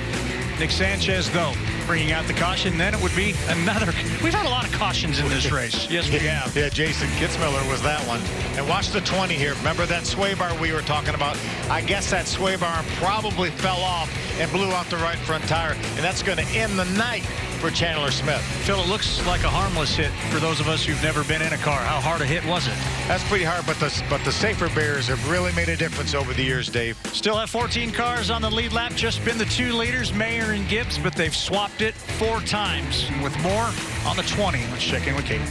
Nick Sanchez, though, bringing out the caution. Then it would be another. We've had a lot of cautions in this race. Yes, we have. Yeah, Jason Kitzmiller was that one. And watch the 20 here. Remember that sway bar we were talking about? I guess that sway bar probably fell off and blew out the right front tire. And that's going to end the night for Chandler Smith. Phil, it looks like a harmless hit for those of us who've never been in a car. How hard a hit was it? That's pretty hard, but the safer bears have really made a difference over the years, Dave. Still have 14 cars on the lead lap. Just been the 2 leaders, Mayer and Gibbs, but they've swapped it 4 times. And with more on the 20, let's check in with Kate.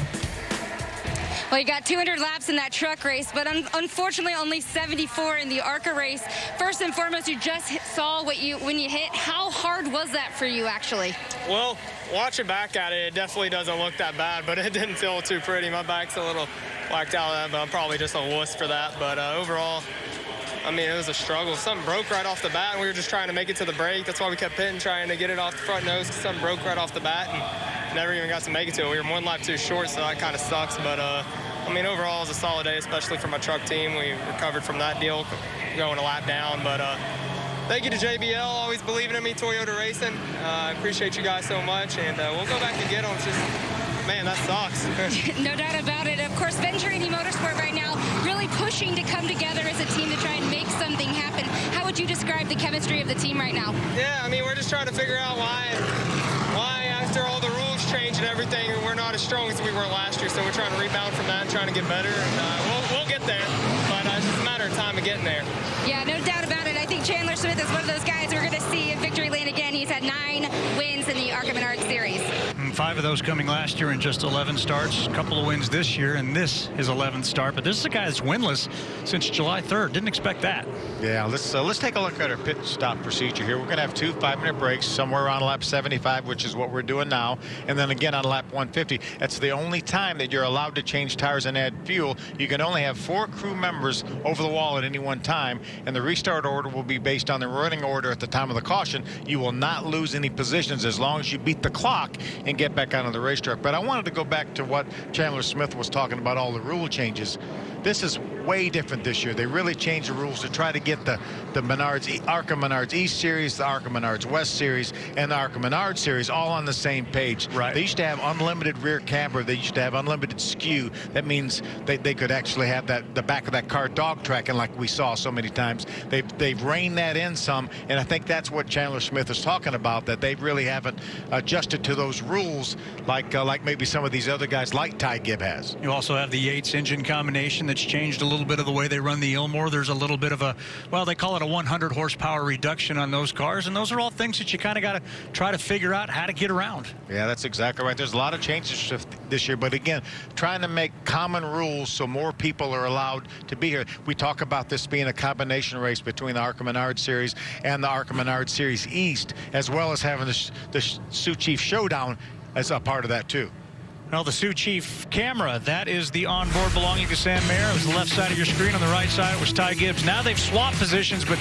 Well, you got 200 laps in that truck race, but unfortunately only 74 in the ARCA race. First and foremost, you just saw when you hit. How hard was that for you, actually? Well, watching back at it, it definitely doesn't look that bad, but it didn't feel too pretty. My back's a little whacked out of that, but I'm probably just a wuss for that. But overall, I mean, it was a struggle. Something broke right off the bat, and we were just trying to make it to the break. That's why we kept pitting, trying to get it off the front nose, because something broke right off the bat, and never even got to make it to it. We were 1 lap too short, so that kind of sucks. But, I mean, overall, it was a solid day, especially for my truck team. We recovered from that deal, going a lap down. But thank you to JBL, always believing in me, Toyota Racing. I appreciate you guys so much, and we'll go back and get them. It's just man, that sucks. No doubt about it. Of course, Venturini Motorsport right now really pushing to come together as a team to try and make something happen. How would you describe the chemistry of the team right now? Yeah, I mean, we're just trying to figure out why after all the rules change and everything, we're not as strong as we were last year. So we're trying to rebound from that and trying to get better. And we'll get there, but it's just a matter of time of getting there. Yeah, no doubt about it. I think Chandler Smith is one of those guys we're going to see in victory lane again. He's had 9 wins in the ARCA Menards series. 5 of those coming last year in just 11 starts. A couple of wins this year, and this is 11th start. But this is a guy that's winless since July 3rd. Didn't expect that. Yeah, let's take a look at our pit stop procedure here. We're going to have 2 5-minute breaks somewhere around lap 75, which is what we're doing now, and then again on lap 150. That's the only time that you're allowed to change tires and add fuel. You can only have 4 crew members over the wall at any one time, and the restart order will be based on the running order at the time of the caution. You will not lose any positions as long as you beat the clock and get back onto the racetrack. But I wanted to go back to what Chandler Smith was talking about, all the rule changes. This is way different this year. They really changed the rules to try to get the Menards, ARCA Menards East Series, the ARCA Menards West Series, and the ARCA Menards Series all on the same page. Right. They used to have unlimited rear camber. They used to have unlimited skew. That means they could actually have the back of that car dog tracking like we saw so many times. They've reined that in some, and I think that's what Chandler Smith is talking about, that they really haven't adjusted to those rules like maybe some of these other guys like Ty Gibb has. You also have the Yates engine combination that's changed a little bit of the way they run the Ilmore. There's a little bit of a, well, they call it a 100 horsepower reduction on those cars, and those are all things that you kind of got to try to figure out how to get around. Yeah, that's exactly right. There's a lot of changes this year, but again, trying to make common rules so more people are allowed to be here. We talk about this being a combination race between the ARCA Menards Series and the ARCA Menards Series East, as well as having the Sioux Chief Showdown as a part of that too. Well, the Sioux Chief camera, that is the onboard belonging to Sam Mayer. It was the left side of your screen. On the right side, it was Ty Gibbs. Now they've swapped positions, but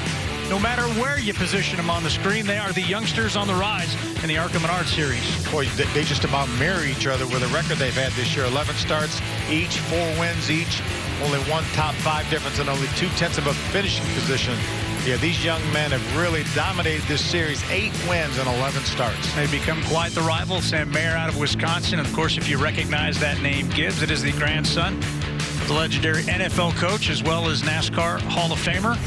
no matter where you position them on the screen, they are the youngsters on the rise in the ARCA Menards Series. Boy, they just about mirror each other with a record they've had this year. 11 starts each, 4 wins each, only 1 top 5 difference, and only 2/10 of a finishing position. Yeah, these young men have really dominated this series. 8 wins and 11 starts. They've become quite the rival. Sam Mayer out of Wisconsin. Of course, if you recognize that name, Gibbs, it is the grandson of the legendary NFL coach as well as NASCAR Hall of Famer.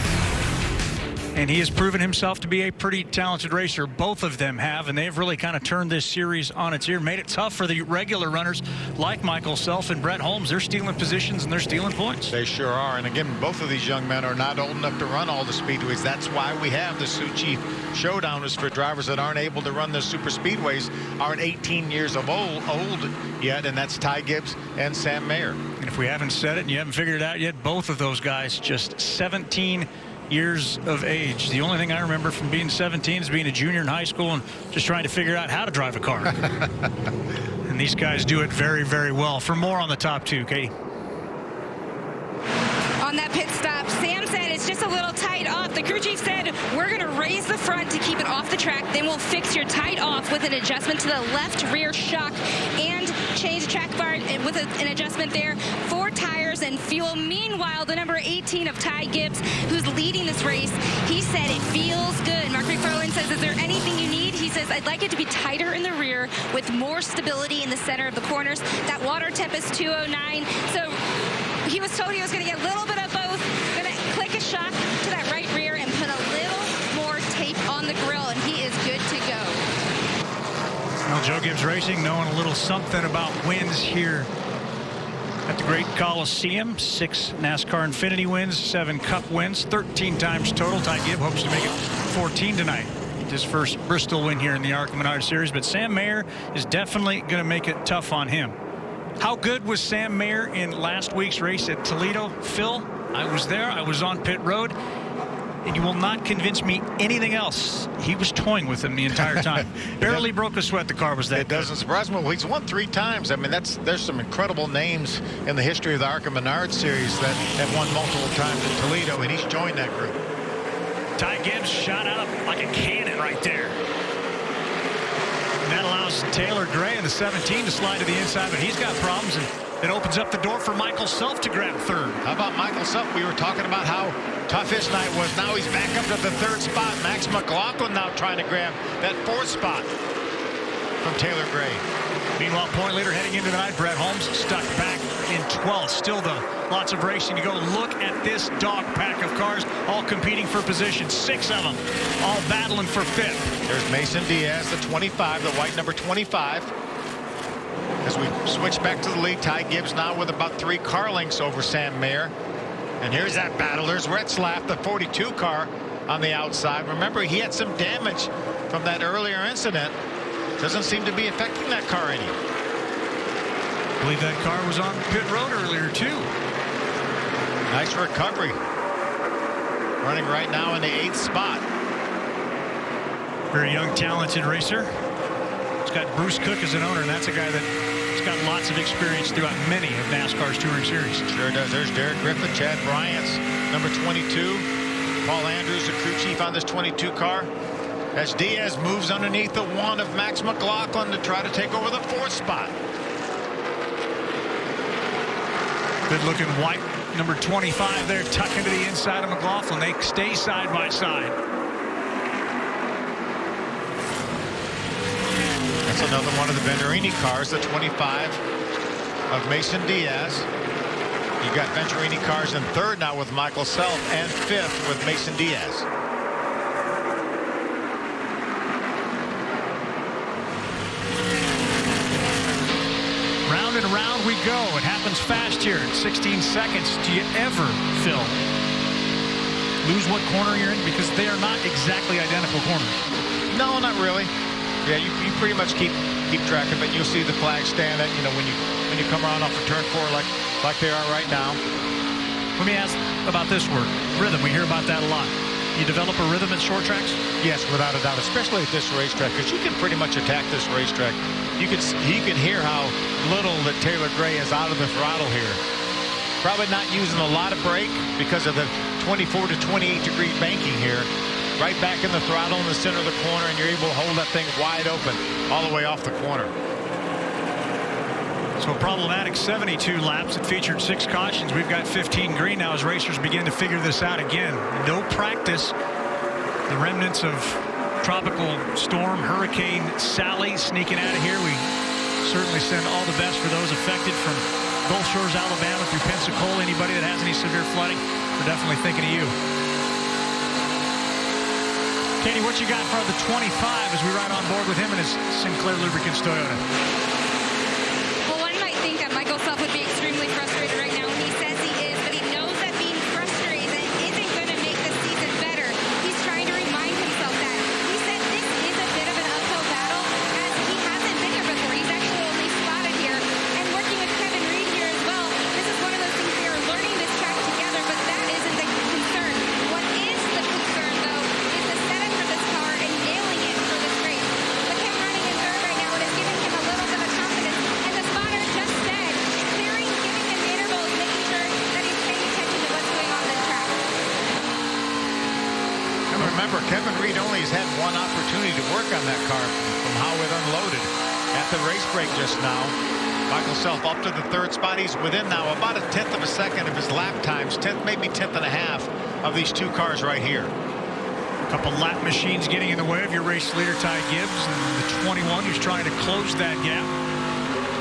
And he has proven himself to be a pretty talented racer. Both of them have, and they've really kind of turned this series on its ear, made it tough for the regular runners like Michael Self and Brett Holmes. They're stealing positions and they're stealing points. They sure are. And again, both of these young men are not old enough to run all the speedways. That's why we have the Sioux Chief Showdown, is for drivers that aren't able to run the super speedways, aren't 18 years of old yet, and that's Ty Gibbs and Sam Mayer. And if we haven't said it and you haven't figured it out yet, both of those guys just 17 years of age. The only thing I remember from being 17 is being a junior in high school and just trying to figure out how to drive a car. And these guys do it very, very well. For more on the top 2, Katie. On that pit stop, Sam said it's just a little tight off. The crew chief said, we're going to raise the front to keep it off the track. Then we'll fix your tight off with an adjustment to the left rear shock and change the track bar with an adjustment there for tires and fuel. Meanwhile, the number 18 of Ty Gibbs, who's leading this race, he said it feels good. Mark McFarland says, is there anything you need? He says, I'd like it to be tighter in the rear with more stability in the center of the corners. That water temp is 209. So he was told he was going to get a little bit of both. Going to click a shock to that right rear and put a little more tape on the grill, and he is good to go. Well, Joe Gibbs Racing knowing a little something about wins here at the Great Coliseum. 6 NASCAR Infinity wins, 7 Cup wins, 13 times total. Ty Gibb hopes to make it 14 tonight. His first Bristol win here in the ARCA Menards Series, but Sam Mayer is definitely going to make it tough on him. How good was Sam Mayer in last week's race at Toledo? Phil, I was there. I was on pit road. And you will not convince me anything else. He was toying with him the entire time. Barely broke a sweat. The car was that It doesn't surprise me. Well, he's won 3 times. I mean, there's some incredible names in the history of the ARCA Menards Series that have won multiple times at Toledo, and he's joined that group. Ty Gibbs shot out like a cannon right there. And that allows Taylor Gray in the 17 to slide to the inside, but he's got problems, and it opens up the door for Michael Self to grab 3rd. How about Michael Self? We were talking about how tough his night was. Now he's back up to the 3rd spot. Max McLaughlin now trying to grab that 4th spot from Taylor Gray. Meanwhile, point leader heading into the night, Brett Holmes stuck back in 12th. Still, though, lots of racing to go. Look at this dog pack of cars, all competing for position. 6 of them, all battling for 5th. There's Mason Diaz, the 25, the white number 25. As we switch back to the lead, Ty Gibbs now with about 3 car lengths over Sam Mayer. And here's that battle. There's Retzlaff, the 42 car on the outside. Remember, he had some damage from that earlier incident. Doesn't seem to be affecting that car any. I believe that car was on pit road earlier, too. Nice recovery. Running right now in the 8th spot. Very young, talented racer. He's got Bruce Cook as an owner, and that's a guy that's got lots of experience throughout many of NASCAR's touring series. Sure does. There's Derek Griffith, Chad Bryant's number 22. Paul Andrews, the crew chief on this 22 car. As Diaz moves underneath the 1 of Max McLaughlin to try to take over the 4th spot. Good looking white number 25 there, tucked into the inside of McLaughlin. They stay side by side. That's another one of the Venturini cars, the 25 of Mason Diaz. You got Venturini cars in 3rd now with Michael Self, and 5th with Mason Diaz. Round and round we go. It happens fast here in 16 seconds. Do you ever, Phil, lose what corner you're in? Because they are not exactly identical corners. No, not really. Yeah, you pretty much keep track of it. You'll see the flag stand at, when you come around off of turn 4 like they are right now. Let me ask about this word, rhythm. We hear about that a lot. You develop a rhythm at short tracks? Yes, without a doubt, especially at this racetrack, because you can pretty much attack this racetrack. You can hear how little that Taylor Gray is out of the throttle here. Probably not using a lot of brake because of the 24 to 28 degree banking here. Right back in the throttle in the center of the corner, and you're able to hold that thing wide open all the way off the corner. So a problematic 72 laps. It featured 6 cautions. We've got 15 green now as racers begin to figure this out again. No practice. The remnants of Tropical Storm Hurricane Sally sneaking out of here. We certainly send all the best for those affected from Gulf Shores, Alabama through Pensacola. Anybody that has any severe flooding, we're definitely thinking of you. Katie, what you got for the 25 as we ride on board with him and his Sinclair Lubricants Toyota? Well, one might think that Michael Self would be extremely frustrated right now, and he says he is, but he knows that being frustrated isn't going to make the season better. He's trying to remind himself that. He said this is a bit of an uphill battle, as he hasn't been here before. He's actually only spotted here, and working with Kevin Reed here as well. This is one of those things we are learning this track together, but that isn't the concern. What is the concern, though, is the setup for this car and nailing it for this race. With him running in 3rd right now, it is giving him a little bit of confidence. And the spotter just said, clearing, giving him the intervals, making sure that he's paying attention to what's going on this track. And remember, Kevin Reed only has had one opportunity to work on that car from how it unloaded at the race break just now. Michael Self up to the 3rd spot. He's within now about a 1/10 of a second of his lap times, 10th, maybe 10th and a half of these 2 cars right here. A couple lap machines getting in the way of your race leader, Ty Gibbs, and the 21 who's trying to close that gap.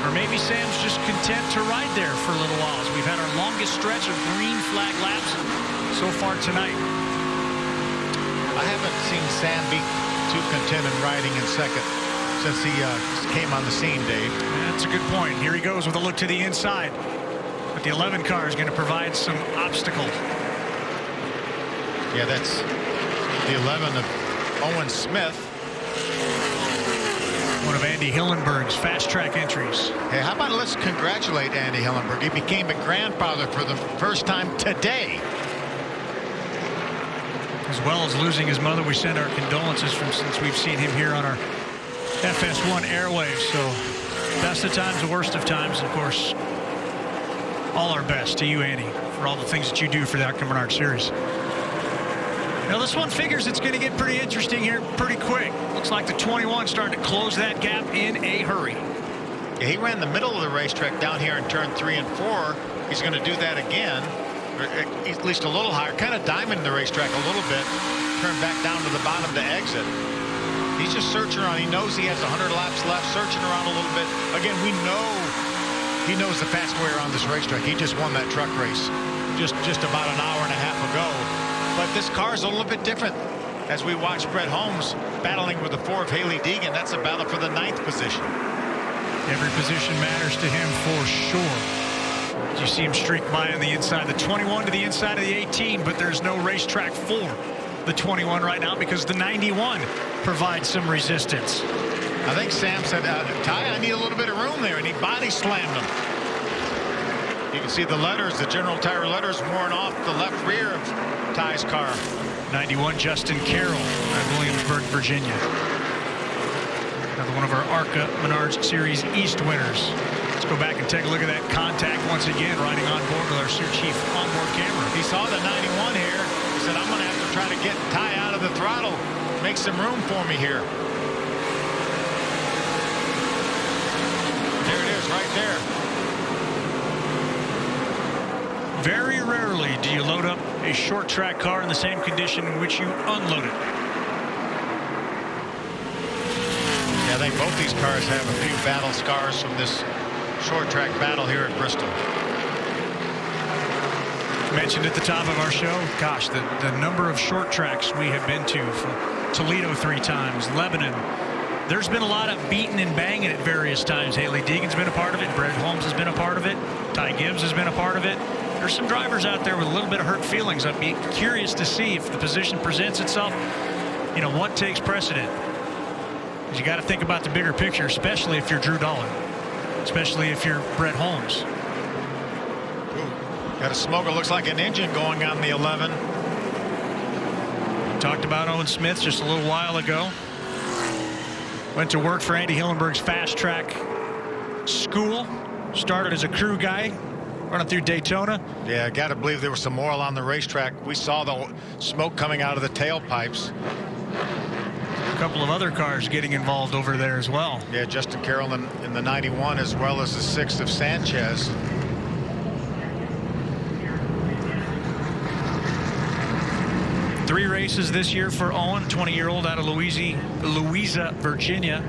Or maybe Sam's just content to ride there for a little while, as we've had our longest stretch of green flag laps so far tonight. I haven't seen Sam be too content in riding in 2nd since he came on the scene, Dave. That's a good point. Here he goes with a look to the inside. But the 11 car is going to provide some obstacle. Yeah, that's the 11 of Owen Smith. One of Andy Hillenberg's fast track entries. Hey, how about let's congratulate Andy Hillenberg. He became a grandfather for the first time today. As well as losing his mother, we send our condolences since we've seen him here on our FS1 airwaves. So best of times, the worst of times, of course. All our best to you, Andy, for all the things that you do for the ARCA Menards series. Now this one figures it's going to get pretty interesting here pretty quick. Looks like the 21 starting to close that gap in a hurry. Yeah, he ran the middle of the racetrack down here in turn 3 and 4. He's going to do that again, or at least a little higher, kind of diamond the racetrack a little bit, turn back down to the bottom to exit. He's just searching around. He knows he has 100 laps left, searching around a little bit. Again, we know he knows the fast way around this racetrack. He just won that truck race just about an hour and a half ago. But this car is a little bit different. As we watch Brett Holmes battling with the 4 of Hayley Deegan, that's a battle for the 9th position. Every position matters to him for sure. You see him streak by on the inside of the 21 to the inside of the 18, but there's no racetrack for the 21 right now because the 91 provides some resistance. I think Sam said, Ty, I need a little bit of room there, and he body slammed him. You can see the letters, the General Tire letters, worn off the left rear of Ty's car. 91 Justin Carroll at Williamsburg, Virginia. Another one of our ARCA Menards Series East winners. Let's go back and take a look at that contact once again, riding on board with our Chief onboard camera. He saw the 91 here. He said, I'm going to have to try to get Ty out of the throttle, make some room for me here. There it is, right there. Very rarely do you load up a short track car in the same condition in which you unload it. Yeah, I think both these cars have a few battle scars from this short track battle here at Bristol. Mentioned at the top of our show, gosh, the number of short tracks we have been to, from Toledo 3 times, Lebanon. There's been a lot of beating and banging at various times. Hayley Deegan's been a part of it. Brett Holmes has been a part of it. Ty Gibbs has been a part of it. There's some drivers out there with a little bit of hurt feelings. I'd be curious to see if the position presents itself, you know, what takes precedent. You got to think about the bigger picture, especially if you're Drew Dollar, especially if you're Brett Holmes. Ooh, got a smoker, looks like an engine going on the 11. Talked about Owen Smith just a little while ago. Went to work for Andy Hillenberg's fast track school. Started as a crew guy, running through Daytona. Yeah, I got to believe there was some oil on the racetrack. We saw the smoke coming out of the tailpipes. A couple of other cars getting involved over there as well. Yeah, Justin Carroll in the 91, as well as the 6 of Sanchez. Three races this year for Owen, 20-year-old out of Louisa, Virginia.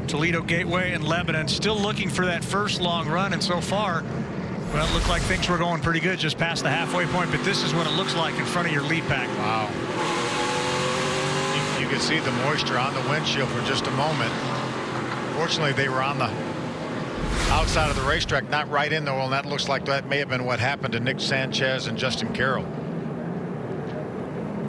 Toledo Gateway and Lebanon, still looking for that first long run, and so far, well, it looked like things were going pretty good just past the halfway point, but this is what it looks like in front of your lead pack. Wow. You could see the moisture on the windshield for just a moment. Fortunately, they were on the outside of the racetrack, not right in the oil, and that looks like that may have been what happened to Nick Sanchez and Justin Carroll.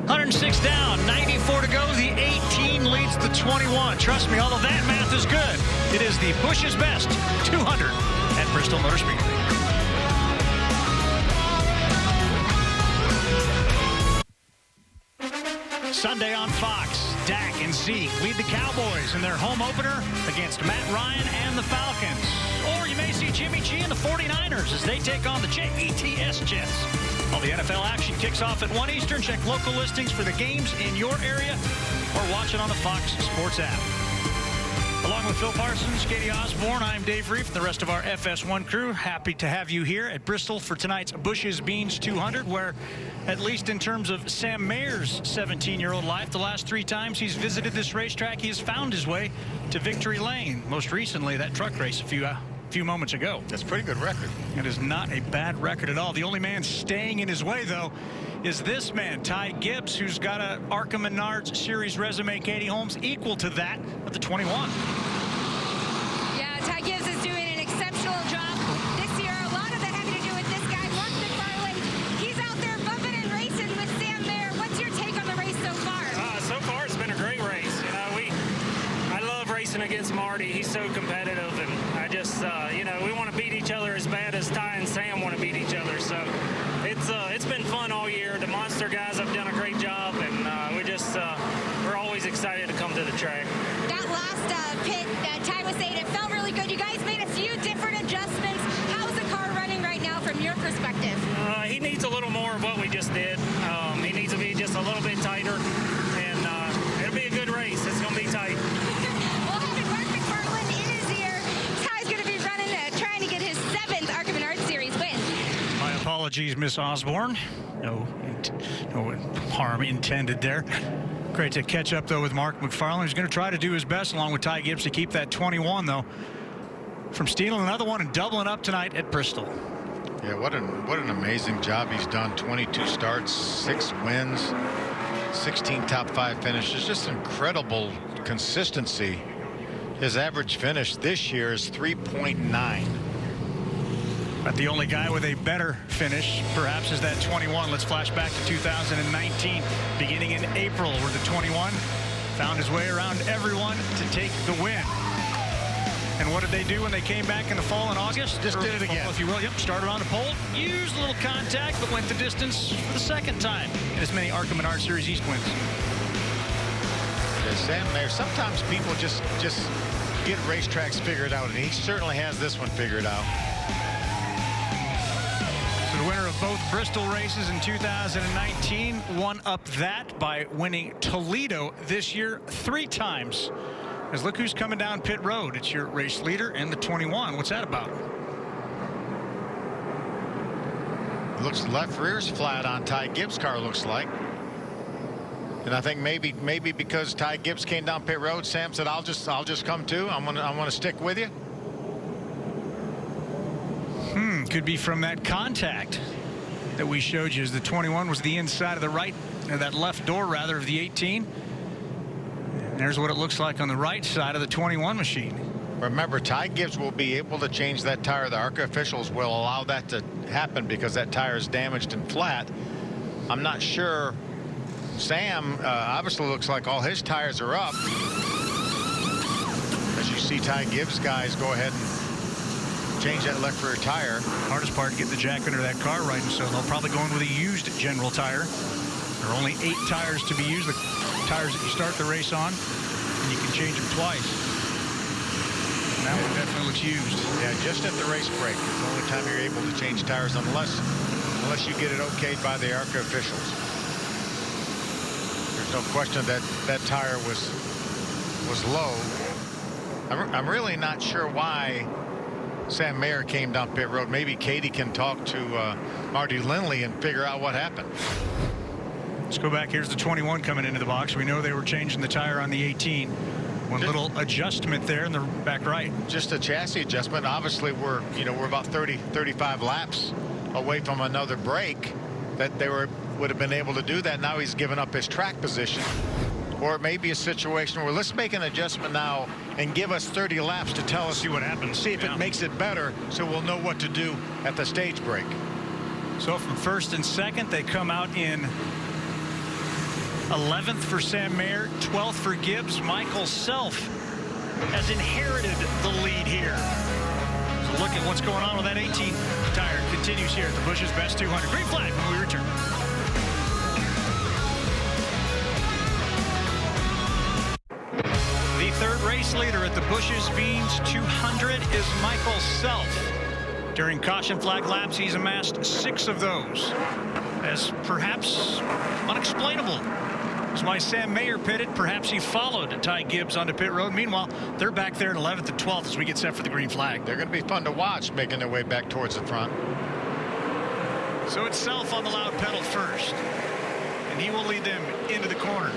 106 down, 94 to go. The 18 leads the 21. Trust me, although that math is good, it is the Bush's best 200 at Bristol Motor Speedway. Sunday on Fox, Dak and Zeke lead the Cowboys in their home opener against Matt Ryan and the Falcons. Or you may see Jimmy G and the 49ers as they take on the Jets. Jets. All the NFL action kicks off at 1 Eastern. Check local listings for the games in your area or watch it on the Fox Sports app. Along with Phil Parsons, Katie Osborne, I'm Dave Reef and the rest of our FS1 crew. Happy to have you here at Bristol for tonight's Bush's Beans 200, where, at least in terms of Sam Mayer's 17-year-old life, the last 3 times he's visited this racetrack, he has found his way to victory lane. Most recently, that truck race a few moments ago. That's a pretty good record. It is not a bad record at all. The only man staying in his way, though, is this man, Ty Gibbs, who's got a ARCA Menards Series resume, Katie Holmes, equal to that of the 21. Yeah, Ty Gibbs is doing an exceptional job this year. A lot of that having to do with this guy, Mark McFarland. He's out there bumping and racing with Sam Mayer. What's your take on the race so far? So far, it's been a great race. You know, I love racing against Marty. He's so competitive, and I just, you know, we want to beat each other as bad as Ty and Sam want to beat each other. So it's been fun all year. The Monster guys have done a great job, and we're always excited to come to the track. That last pit, Ty was saying it felt really good. You guys made a few different adjustments. How's the car running right now from your perspective? He needs a little more of what we just did. He needs to be just a little bit tighter, and it'll be a good race. It's going to be tight. Well, having Mark McFarland in his ear, Ty's going to be running, trying to get his 7th ARCA Menards Series win. My apologies, Miss Osborne. No harm intended there. Great to catch up, though, with Mark McFarland. He's going to try to do his best, along with Ty Gibbs, to keep that 21, though, from stealing another one and doubling up tonight at Bristol. Yeah, what an amazing job he's done. 22 starts, 6 wins, 16 top 5 finishes. Just incredible consistency. His average finish this year is 3.9. But the only guy with a better finish, perhaps, is that 21. Let's flash back to 2019, beginning in April, where the 21 found his way around everyone to take the win. And what did they do when they came back in the fall in August? Just did it again, if you will. Yep, started on the pole, used a little contact, but went the distance for the second time in as many ARCA Menards Series East wins. Yeah, Sam Mayer, sometimes people just get racetracks figured out, and he certainly has this one figured out. So the winner of both Bristol races in 2019 won up that by winning Toledo this year 3 times. As look who's coming down pit road. It's your race leader in the 21. What's that about? Looks left rear's flat on Ty Gibbs' car, looks like. And I think maybe because Ty Gibbs came down pit road, Sam said, I'll just come too. I'm gonna stick with you. Could be from that contact that we showed you, as the 21 was the inside of the right, or that left door rather, of the 18. And there's what it looks like on the right side of the 21 machine. Remember, Ty Gibbs will be able to change that tire. The ARCA officials will allow that to happen because that tire is damaged and flat. I'm not sure. Sam obviously looks like all his tires are up. As you see Ty Gibbs guys go ahead and change that left rear tire. Hardest part to get the jack under that car right, and so they'll probably go in with a used general tire. There are only 8 tires to be used, the tires that you start the race on, and you can change them twice. And that one definitely looks used. Yeah, just at the race break. It's the only time you're able to change tires unless you get it okayed by the ARCA officials. There's no question that that tire was low. I'm really not sure why Sam Mayer came down pit road. Maybe Katie can talk to Marty Lindley and figure out what happened. Let's go back. Here's the 21 coming into the box. We know they were changing the tire on the 18. One little adjustment there in the back right. Just a chassis adjustment. Obviously, we're about 35 laps away from another break that they would have been able to do that. Now he's given up his track position. Or it may be a situation where let's make an adjustment now and give us 30 laps to tell us, see what happens. See if it makes it better, so we'll know what to do at the stage break. So from first and second, they come out in 11th for Sam Mayer, 12th for Gibbs. Michael Self has inherited the lead here. So look at what's going on with that 18 tire. It continues here at the Busch's Best 200. Green flag when we return. The third race leader at the Busch's Beans 200 is Michael Self. During caution flag laps, he's amassed 6 of those. As perhaps unexplainable. That's why Sam Mayer pitted. Perhaps he followed Ty Gibbs onto pit road. Meanwhile, they're back there in 11th and 12th as we get set for the green flag. They're going to be fun to watch making their way back towards the front. So it's Self on the loud pedal first. And he will lead them into the corner.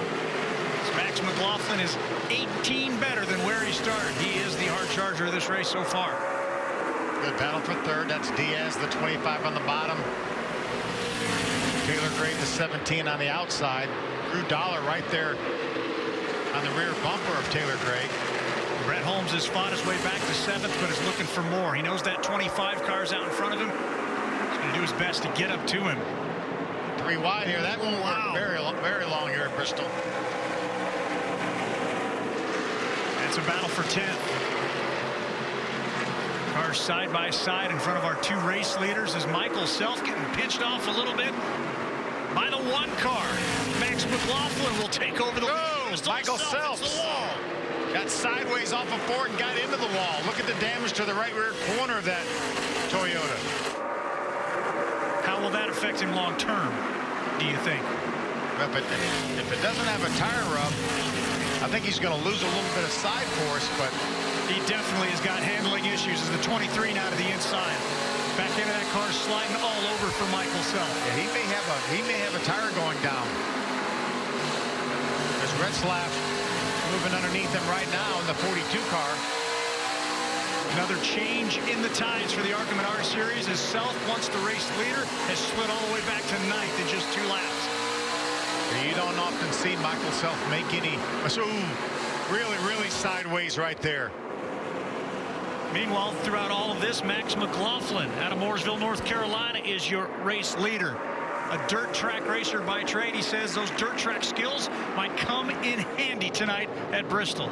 Max McLaughlin is 18 better than where he started. He is the hard charger of this race so far. Good battle for third. That's Diaz, the 25 on the bottom. Taylor Gray, the 17 on the outside. Drew Dollar right there on the rear bumper of Taylor Gray. Brett Holmes has fought his way back to 7th, but is looking for more. He knows that 25 car's out in front of him. He's going to do his best to get up to him. 3 wide here. That won't work very long here at Bristol. It's a battle for 10th. Cars side by side in front of our 2 race leaders as Michael Self getting pinched off a little bit by the 1 car. Max McLaughlin will take over the lead. Michael Self got sideways off of Ford and got into the wall. Look at the damage to the right rear corner of that Toyota. How will that affect him long term, do you think? If it doesn't have a tire rub, I think he's going to lose a little bit of side force, but he definitely has got handling issues as the 23 now to the inside. Back into that car, sliding all over for Michael Self. Yeah, he may have a tire going down. As Retzlaff moving underneath him right now in the 42 car. Another change in the tides for the ARCA Menards series as Self, once the race leader, has slid all the way back to 9th in just 2 laps. You don't often see Michael Self make any, really sideways right there. Meanwhile, throughout all of this, Max McLaughlin out of Mooresville, North Carolina is your race leader. A dirt track racer by trade. He says those dirt track skills might come in handy tonight at Bristol.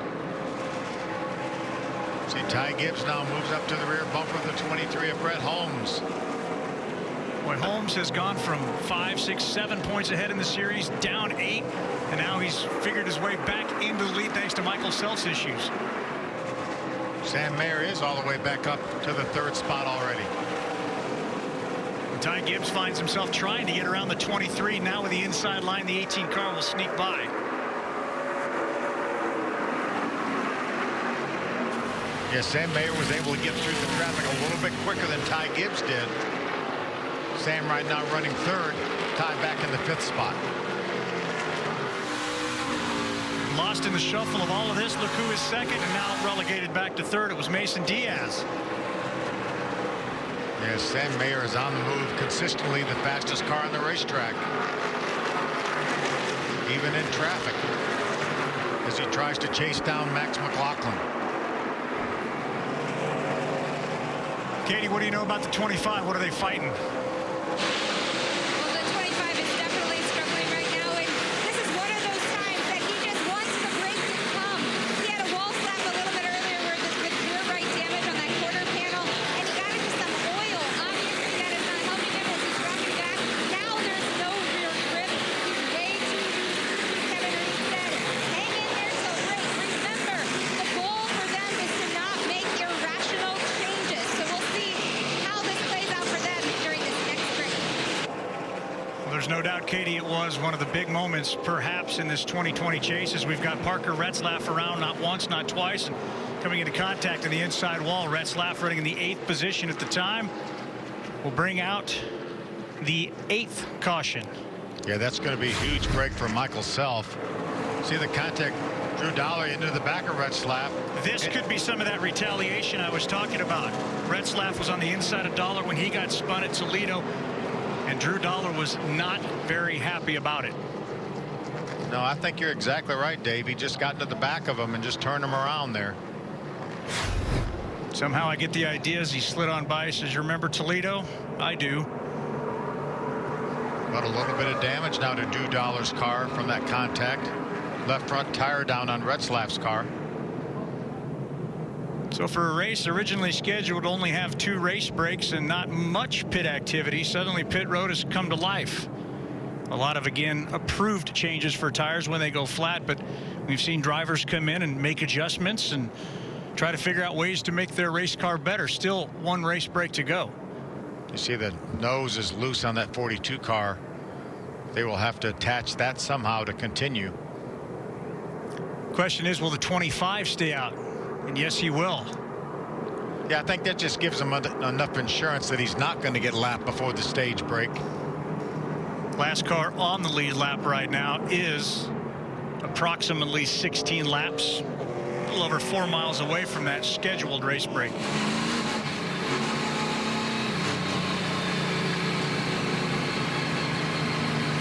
See, Ty Gibbs now moves up to the rear bumper of the 23 of Brett Holmes. Boy, Holmes has gone from 5, 6, 7 points ahead in the series, down 8, and now he's figured his way back into the lead thanks to Michael Self's issues. Sam Mayer is all the way back up to the 3rd spot already. And Ty Gibbs finds himself trying to get around the 23. Now with the inside line, the 18 car will sneak by. Yeah, Sam Mayer was able to get through the traffic a little bit quicker than Ty Gibbs did. Sam right now running 3rd, Ty back in the 5th spot. Lost in the shuffle of all of this, look who is 2nd and now relegated back to 3rd. It was Mason Diaz. Yeah, Sam Mayer is on the move, consistently the fastest car on the racetrack, even in traffic, as he tries to chase down Max McLaughlin. Katie, what do you know about the 25? What are they fighting? Well, the 25 is definitely struggling right now, and this is one of those times that he just wants the break to come. He had a wall slap a little bit earlier where the rear right damage on that quarter panel, and he got into some oil. Obviously, that is not helping him as he's dropping back. Now there's no rear grip. He's way too loose. Kevin Reed said, hang in there till race. Remember, the goal for them is to not make irrational changes. So we'll see how this plays out for them during this next race. Well, there's no doubt, Katie, it was one of the big moments perhaps in this 2020 chase as we've got Parker Retzlaff around not once, not twice, and coming into contact in the inside wall. Retzlaff running in the 8th position at the time will bring out the 8th caution. Yeah, that's going to be a huge break for Michael Self. See the contact, Drew Dollar into the back of Retzlaff. This could be some of that retaliation I was talking about. Retzlaff was on the inside of Dollar when he got spun at Toledo, and Drew Dollar was not very happy about it. No, I think you're exactly right, Dave. He just got into the back of him and just turned him around there. Somehow I get the idea as he slid on by. He says, you remember Toledo? I do. But a little bit of damage now to Drew Dollar's car from that contact. Left front tire down on Retzlaff's car. So for a race originally scheduled to only have 2 race breaks and not much pit activity, suddenly pit road has come to life. A lot of, again, approved changes for tires when they go flat, but we've seen drivers come in and make adjustments and try to figure out ways to make their race car better. Still 1 race break to go. You see the nose is loose on that 42 car. They will have to attach that somehow to continue. Question is, will the 25 stay out? And yes, he will. Yeah, I think that just gives him enough insurance that he's not going to get lapped before the stage break. Last car on the lead lap right now is approximately 16 laps, a little over 4 miles away from that scheduled race break.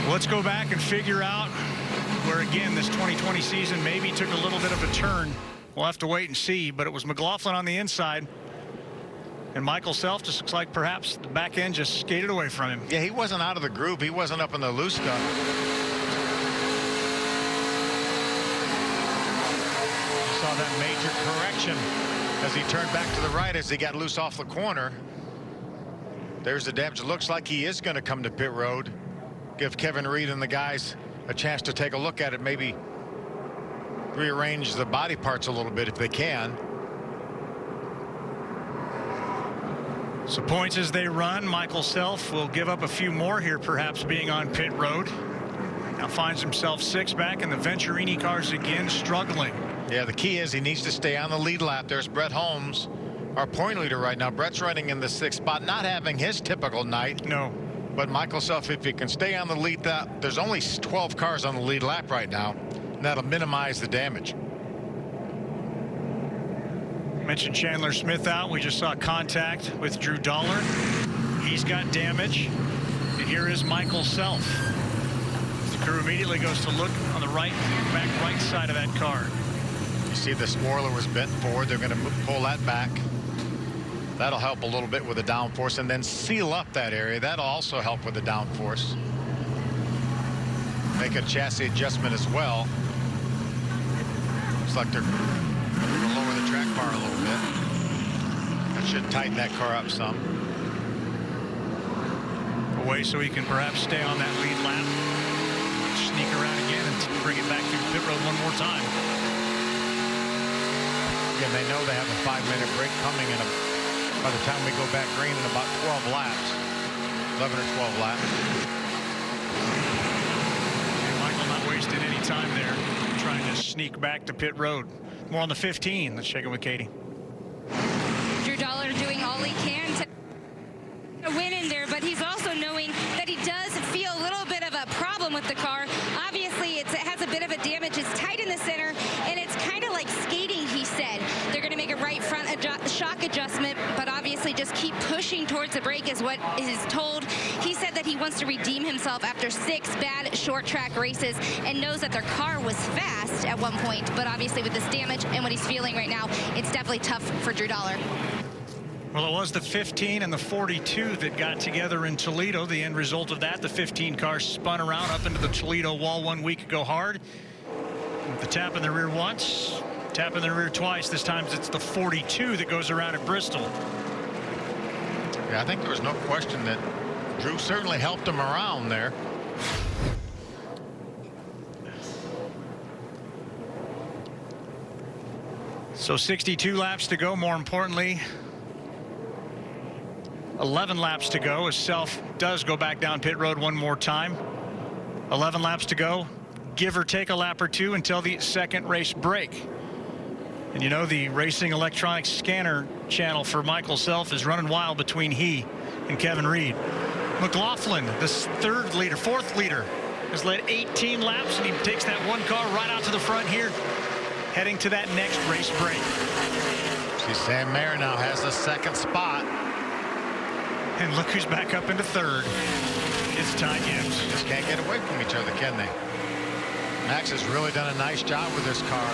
Let's go back and figure out where, again, this 2020 season maybe took a little bit of a turn. We'll have to wait and see, but it was McLaughlin on the inside, and Michael Self just looks like perhaps the back end just skated away from him. Yeah, he wasn't out of the groove. He wasn't up in the loose stuff. Saw that major correction as he turned back to the right as he got loose off the corner. There's the damage. It looks like he is going to come to pit road. Give Kevin Reed and the guys a chance to take a look at it, maybe rearrange the body parts a little bit if they can. So points as they run. Michael Self will give up a few more here, perhaps being on pit road. Now finds himself 6 back, and the Venturini cars again struggling. Yeah, the key is he needs to stay on the lead lap. There's Brett Holmes, our point leader right now. Brett's running in the 6th spot, not having his typical night. No. But Michael Self, if he can stay on the lead lap, there's only 12 cars on the lead lap right now. That'll minimize the damage. Mentioned Chandler Smith out. We just saw contact with Drew Dollar. He's got damage. And here is Michael Self. The crew immediately goes to look on the back right side of that car. You see the spoiler was bent forward. They're going to pull that back. That'll help a little bit with the downforce, and then seal up that area. That'll also help with the downforce. Make a chassis adjustment as well. Looks like they're going to lower the track bar a little bit. That should tighten that car up some. Away so he can perhaps stay on that lead lap. Sneak around again and bring it back through pit road one more time. Again, they know they have a 5-minute break coming in by the time we go back green in about 12 laps. 11 or 12 laps. And Michael not wasting any time there, trying to sneak back to pit road. More on the 15. Let's check in with Katie. Drew Dollar doing all he can to win in there, but he's also knowing that he does feel a little bit of a problem with the car. Obviously, it has a bit of a damage. It's tight in the center, and it's kind of like skating, he said. They're going to make a right front shock adjustment, but obviously just keep pushing towards the brake is what is told. He said that he wants to redeem himself after 6 bad short track races and knows that their car was fast at one point, but obviously with this damage and what he's feeling right now, it's definitely tough for Drew Dollar. Well, it was the 15 and the 42 that got together in Toledo. The end result of that, the 15 car spun around up into the Toledo wall 1 week ago hard. With the tap in the rear once, tap in the rear twice. This time it's the 42 that goes around at Bristol. Yeah, I think there was no question that Drew certainly helped him around there. So 62 laps to go. More importantly, 11 laps to go as Self does go back down pit road one more time. 11 laps to go, give or take a lap or two until the second race break. And you know, the racing electronics scanner channel for Michael Self is running wild between he and Kevin Reed. McLaughlin, the fourth leader, has led 18 laps, and he takes that one car right out to the front here, heading to that next race break. See, Sam Mayer now has the second spot. And look who's back up into third. It's Ty Gibbs. Just can't get away from each other, can they? Max has really done a nice job with this car.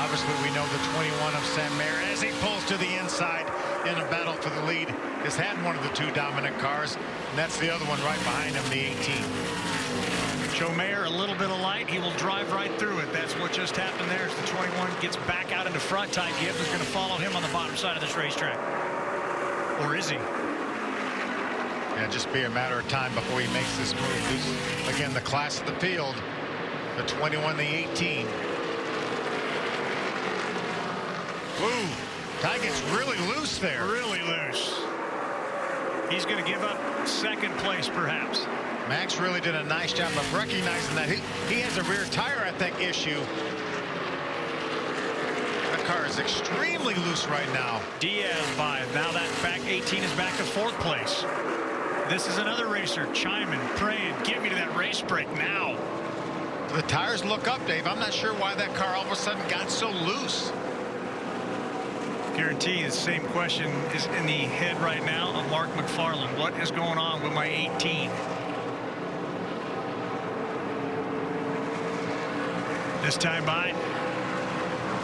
Obviously, we know the 21 of Sam Mayer, as he pulls to the inside in a battle for the lead, has had one of the 2 dominant cars, and that's the other one right behind him, the 18. Joe Mayer, a little bit of light. He will drive right through it. That's what just happened there as the 21 gets back out into front. Ty Gibbs is going to follow him on the bottom side of this racetrack. Or is he? Yeah, just be a matter of time before he makes this move. He's, again, the class of the field, the 21, the 18. Ooh, Ty gets really loose there. Really loose. He's going to give up second place, perhaps. Max really did a nice job of recognizing that. He has a rear tire, I think, issue. That car is extremely loose right now. Diaz by. Now that back 18 is back to 4th place. This is another racer chiming, praying, get me to that race break now. The tires look up, Dave. I'm not sure why that car all of a sudden got so loose. Guarantee the same question is in the head right now of Mark McFarland. What is going on with my 18? This time by,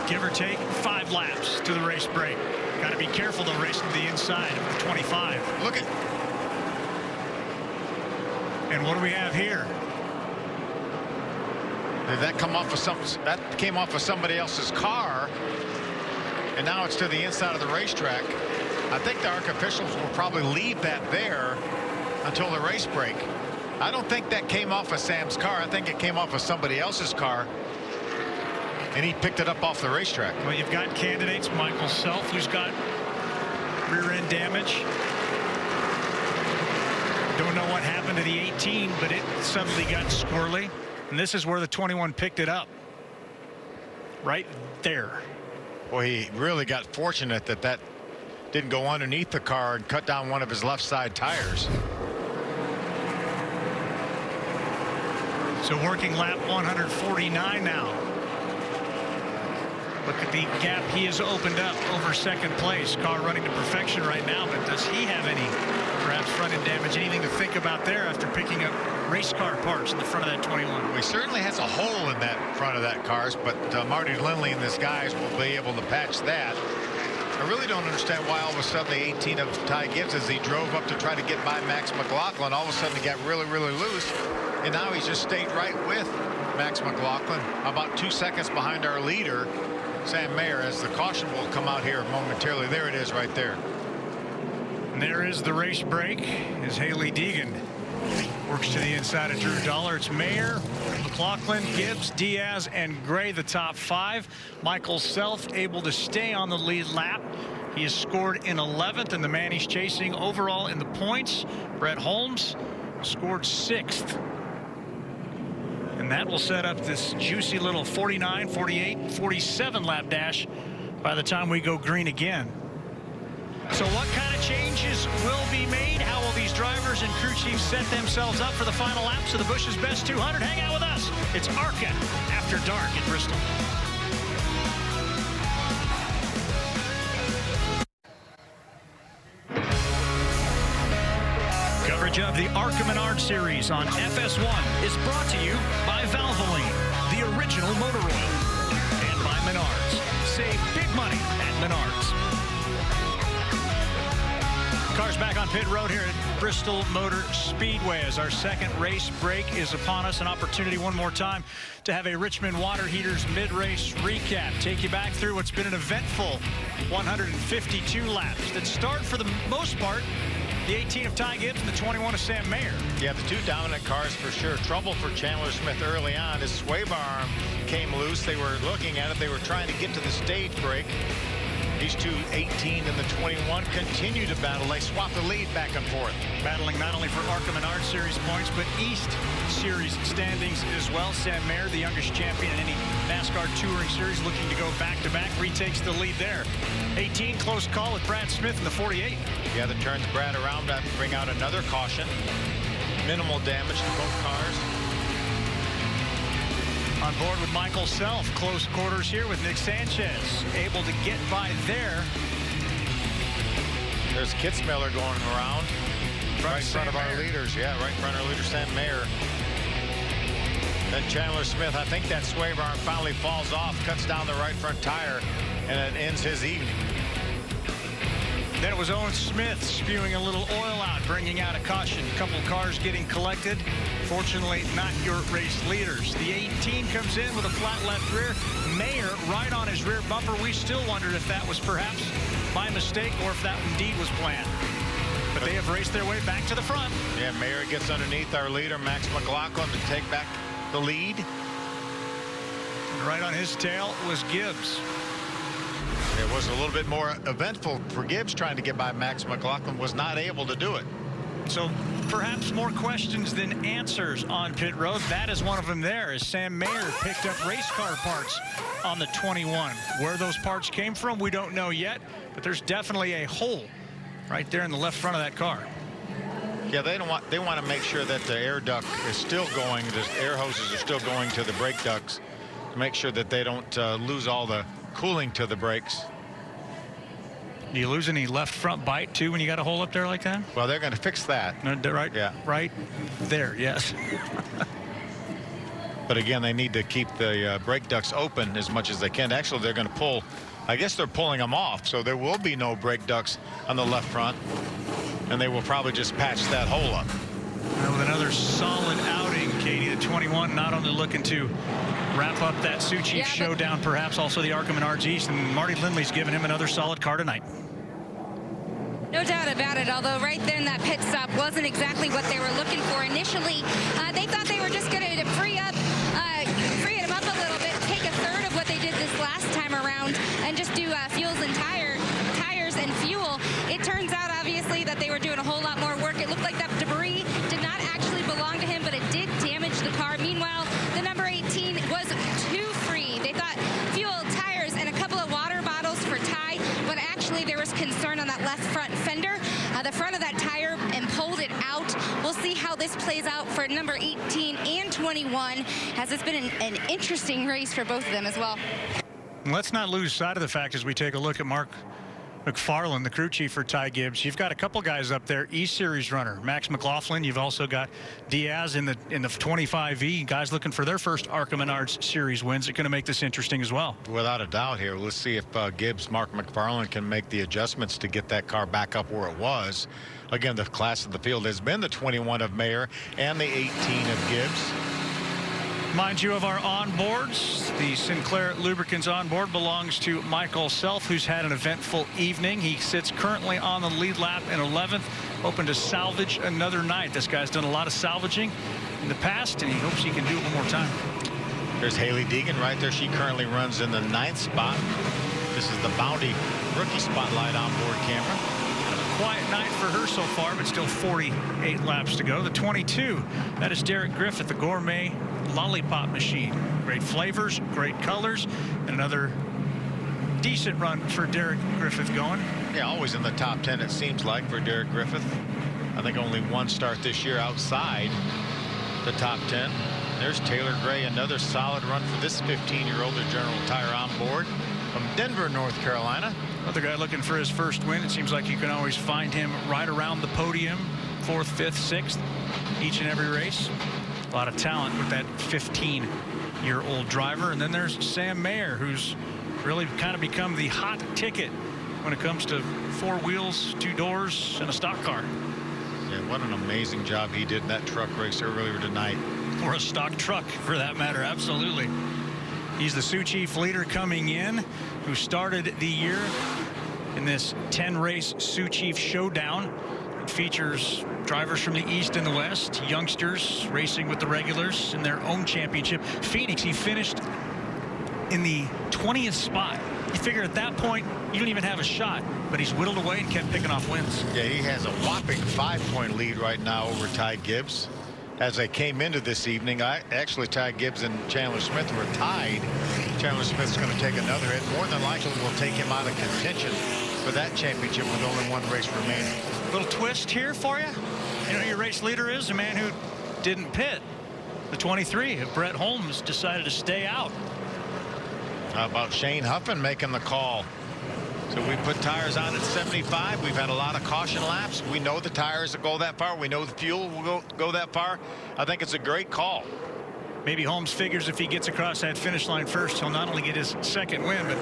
give or take, 5 laps to the race break. Got to be careful though, racing to the inside of the 25. Look at. And what do we have here? Did that come off of that came off of somebody else's car, and now it's to the inside of the racetrack. I think the ARCA officials will probably leave that there until the race break. I don't think that came off of Sam's car. I think it came off of somebody else's car, and he picked it up off the racetrack. Well, you've got candidates, Michael Self, who's got rear end damage. Don't know what happened to the 18, but it suddenly got squirrely. And this is where the 21 picked it up. Right there. Well, he really got fortunate that that didn't go underneath the car and cut down one of his left side tires. So working lap 149 now. Look at the gap he has opened up over second place. Car running to perfection right now, but does he have any perhaps front-end damage? Anything to think about there after picking up race car parts in the front of that 21? Well, he certainly has a hole in that front of that cars, but Marty Lindley and his guys will be able to patch that. I really don't understand why all of a sudden the 18 of Ty Gibbs, as he drove up to try to get by Max McLaughlin, all of a sudden he got really, really loose, and now he's just stayed right with Max McLaughlin, about 2 seconds behind our leader, Sam Mayer, as the caution will come out here momentarily. There it is right there. And there is the race break as Hayley Deegan works to the inside of Drew Dollar. It's Mayer, McLaughlin, Gibbs, Diaz, and Gray, the top 5. Michael Self able to stay on the lead lap. He has scored in 11th, and the man he's chasing overall in the points, Brett Holmes, scored 6th. And that will set up this juicy little 49, 48, 47 lap dash by the time we go green again. So what kind of changes will be made? How will these drivers and crew chiefs set themselves up for the final laps of the Busch's Best 200? Hang out with us. It's ARCA After Dark in Bristol. Coverage of the ARCA Menards series on FS1 is brought to you by Valvoline, the original motor oil, and by Menards. Save big money at Menards. Cars back on pit road here at Bristol Motor Speedway as our second race break is upon us. An opportunity one more time to have a Richmond Water Heaters mid-race recap. Take you back through what's been an eventful 152 laps that start for the most part the 18 of Ty Gibbs and the 21 of Sam Mayer. Yeah, the two dominant cars for sure. Trouble for Chandler Smith early on. His sway bar arm came loose. They were looking at it. They were trying to get to the stage brake. These two, 18 and the 21, continue to battle. They swap the lead back and forth. Battling not only for ARCA Menards Series points, but East Series standings as well. Sam Mayer, the youngest champion in any NASCAR Touring Series, looking to go back-to-back, retakes the lead there. 18, close call with Brad Smith in the 48. Yeah, that turns Brad around to bring out another caution. Minimal damage to both cars. On board with Michael Self, close quarters here with Nick Sanchez, able to get by there. There's Kitzmiller going around. Right in front of our leaders. Yeah, right in front of our leader, Sam Mayer. Then Chandler Smith, I think that sway bar finally falls off, cuts down the right front tire, and it ends his evening. Then it was Owen Smith spewing a little oil out, bringing out a caution. A couple cars getting collected. Fortunately, not your race leaders. The 18 comes in with a flat left rear. Mayer right on his rear bumper. We still wondered if that was perhaps by mistake or if that indeed was planned. But they have raced their way back to the front. Yeah, Mayer gets underneath our leader, Max McLaughlin, to take back the lead. And right on his tail was Gibbs. It was a little bit more eventful for Gibbs trying to get by Max McLaughlin, was not able to do it. So perhaps more questions than answers on pit road. That is one of them there, as Sam Mayer picked up race car parts on the 21. Where those parts came from, we don't know yet, but there's definitely a hole right there in the left front of that car. Yeah, they want to make sure that the air duct is still going, the air hoses are still going to the brake ducts to make sure that they don't lose all the cooling to the brakes. Do you lose any left front bite too when you got a hole up there like that? Well, they're going to fix that. No, right, yeah, right there, yes. But again, they need to keep the brake ducts open as much as they can. Actually, they're going to pull, I guess they're pulling them off, so there will be no brake ducts on the left front, and they will probably just patch that hole up. With another solid outing, Katie, the 21 not only looking to wrap up that Sioux Chief showdown, perhaps also the ARCA Menards East, and Marty Lindley's given him another solid car tonight. No doubt about it, although right there in that pit stop wasn't exactly what they were looking for initially. They thought they were just going to free them up a little bit, take a third of what they did this last time around, and just do fuels and tires and fuel. It turns out, obviously, that they were doing a whole lot more work. It looked like that debris did not actually belong to him, but it did damage the car. Meanwhile, the number 18 was too free. They thought fuel, tires, and a couple of water bottles for Ty, but actually there was concern on that left front fender. The front of that tire and pulled it out. We'll see how this plays out for number 18 and 21, as it's been an interesting race for both of them as well. Let's not lose sight of the fact as we take a look at Mark McFarland, the crew chief for Ty Gibbs. You've got a couple guys up there, E-Series runner, Max McLaughlin. You've also got Diaz in the 25E, guys looking for their first ARCA Menards Series wins. It's going to make this interesting as well. Without a doubt here. Let's see if Gibbs, Mark McFarland, can make the adjustments to get that car back up where it was. Again, the class of the field has been the 21 of Mayer and the 18 of Gibbs. Mind you, of our onboards, the Sinclair Lubricants onboard belongs to Michael Self, who's had an eventful evening. He sits currently on the lead lap in 11th, hoping to salvage another night. This guy's done a lot of salvaging in the past, and he hopes he can do it one more time. There's Hayley Deegan right there. She currently runs in the 9th spot. This is the Bounty rookie spotlight onboard camera. Quiet night for her so far, but still 48 laps to go. The 22, that is Derek Griffith, the gourmet lollipop machine. Great flavors, great colors, and another decent run for Derek Griffith going. Yeah, always in the top 10 it seems like for Derek Griffith. I think only one start this year outside the top 10. There's Taylor Gray, another solid run for this 15-year-old, the General Tire on board from Denver, North Carolina. Another guy looking for his first win. It seems like you can always find him right around the podium, 4th, 5th, 6th, each and every race. A lot of talent with that 15-year-old driver. And then there's Sam Mayer, who's really kind of become the hot ticket when it comes to 4 wheels, 2 doors, and a stock car. Yeah, what an amazing job he did in that truck race earlier tonight. Or a stock truck, for that matter, absolutely. He's the Sioux Chief leader coming in, who started the year in this 10-race Sioux Chief Showdown. It features drivers from the East and the West, youngsters racing with the regulars in their own championship. Phoenix, he finished in the 20th spot. You figure at that point, you don't even have a shot, but he's whittled away and kept picking off wins. Yeah, he has a whopping 5-point lead right now over Ty Gibbs. As they came into this evening, actually Ty Gibbs and Chandler Smith were tied. Chandler Smith's going to take another hit. More than likely will take him out of contention for that championship with only one race remaining. Little twist here for you. You know who your race leader is? A man who didn't pit. The 23 of Brett Holmes decided to stay out. How about Shane Huffman making the call? So we put tires on at 75. We've had a lot of caution laps. We know the tires will go that far. We know the fuel will go that far. I think it's a great call. Maybe Holmes figures if he gets across that finish line first, he'll not only get his second win, but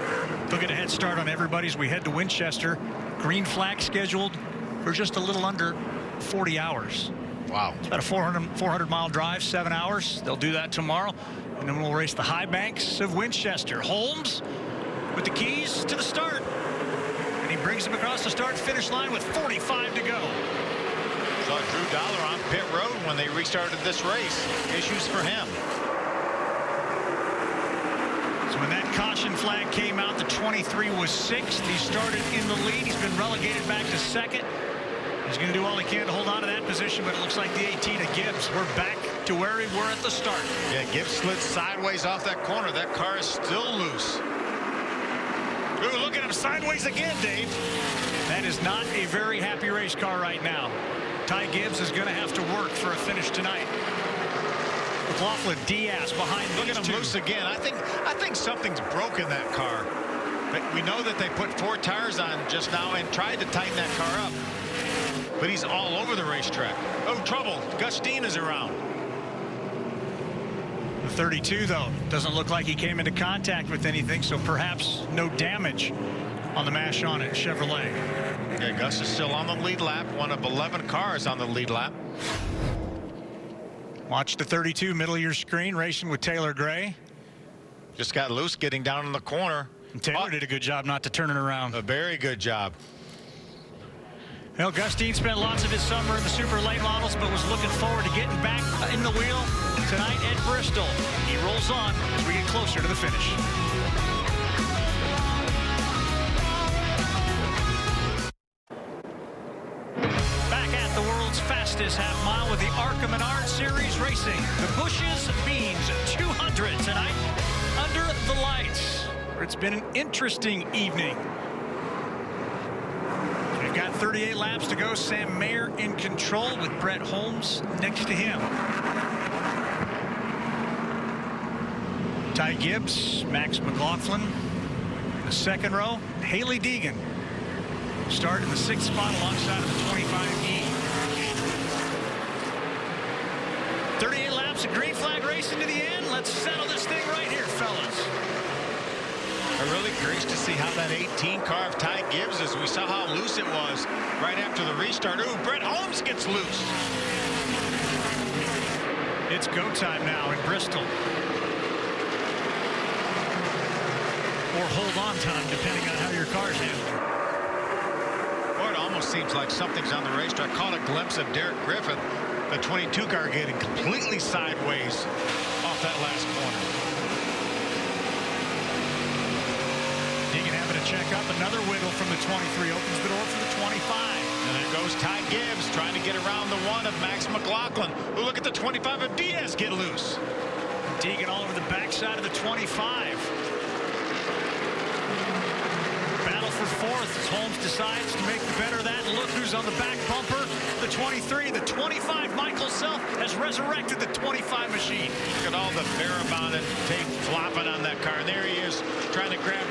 he'll get a head start on everybody as we head to Winchester. Green flag scheduled for just a little under 40 hours. Wow. It's about a 400-mile drive, 7 hours. They'll do that tomorrow, and then we'll race the high banks of Winchester. Holmes with the keys to the start. He brings him across the start-finish line with 45 to go. Saw Drew Dollar on pit road when they restarted this race. Issues for him. So when that caution flag came out, the 23 was 6th. He started in the lead. He's been relegated back to 2nd. He's going to do all he can to hold on to that position, but it looks like the 18 of Gibbs. We're back to where we were at the start. Yeah, Gibbs slid sideways off that corner. That car is still loose. Ooh, look at him sideways again, Dave. That is not a very happy race car right now. Ty Gibbs is going to have to work for a finish tonight. McLaughlin, Diaz behind. Look at him loose again. I think something's broken that car. We know that they put 4 tires on just now and tried to tighten that car up. But he's all over the racetrack. Oh, trouble. Gus Dean is around. The 32, though, doesn't look like he came into contact with anything, so perhaps no damage on the mash on it. Chevrolet. Yeah, Gus is still on the lead lap. One of 11 cars on the lead lap. Watch the 32, middle of your screen, racing with Taylor Gray. Just got loose getting down in the corner. And Taylor did a good job not to turn it around. A very good job. Well, Gus Dean spent lots of his summer in the super late models, but was looking forward to getting back in the wheel tonight at Bristol. He rolls on as we get closer to the finish. Back at the world's fastest half mile with the ARCA Menards Series Racing. The Bush's Beans 200 tonight under the lights. It's been an interesting evening. We've got 38 laps to go. Sam Mayer in control with Brett Holmes next to him. Ty Gibbs, Max McLaughlin in the second row. Hayley Deegan start in the 6th spot alongside of the 25E. 38 laps of green flag racing to the end. Let's settle this thing right here, fellas. I'm really curious to see how that 18 car of Ty Gibbs is. We saw how loose it was right after the restart. Ooh, Brett Holmes gets loose. It's go time now in Bristol. Or hold on time, depending on how your car's handling. Boy, it almost seems like something's on the racetrack. Caught a glimpse of Derek Griffith, the 22 car, getting completely sideways off that last corner. Deegan having to check up. Another wiggle from the 23. Opens the door for the 25. And there goes Ty Gibbs trying to get around the 1 of Max McLaughlin. Ooh, look at the 25 of Diaz get loose. Deegan all over the backside of the 25. Battle for 4th as Holmes decides to make the better of that. And look who's on the back bumper. The 23, the 25. Michael Self has resurrected the 25 machine. Look at all the Barabon tape flopping on that car. And there he is trying to grab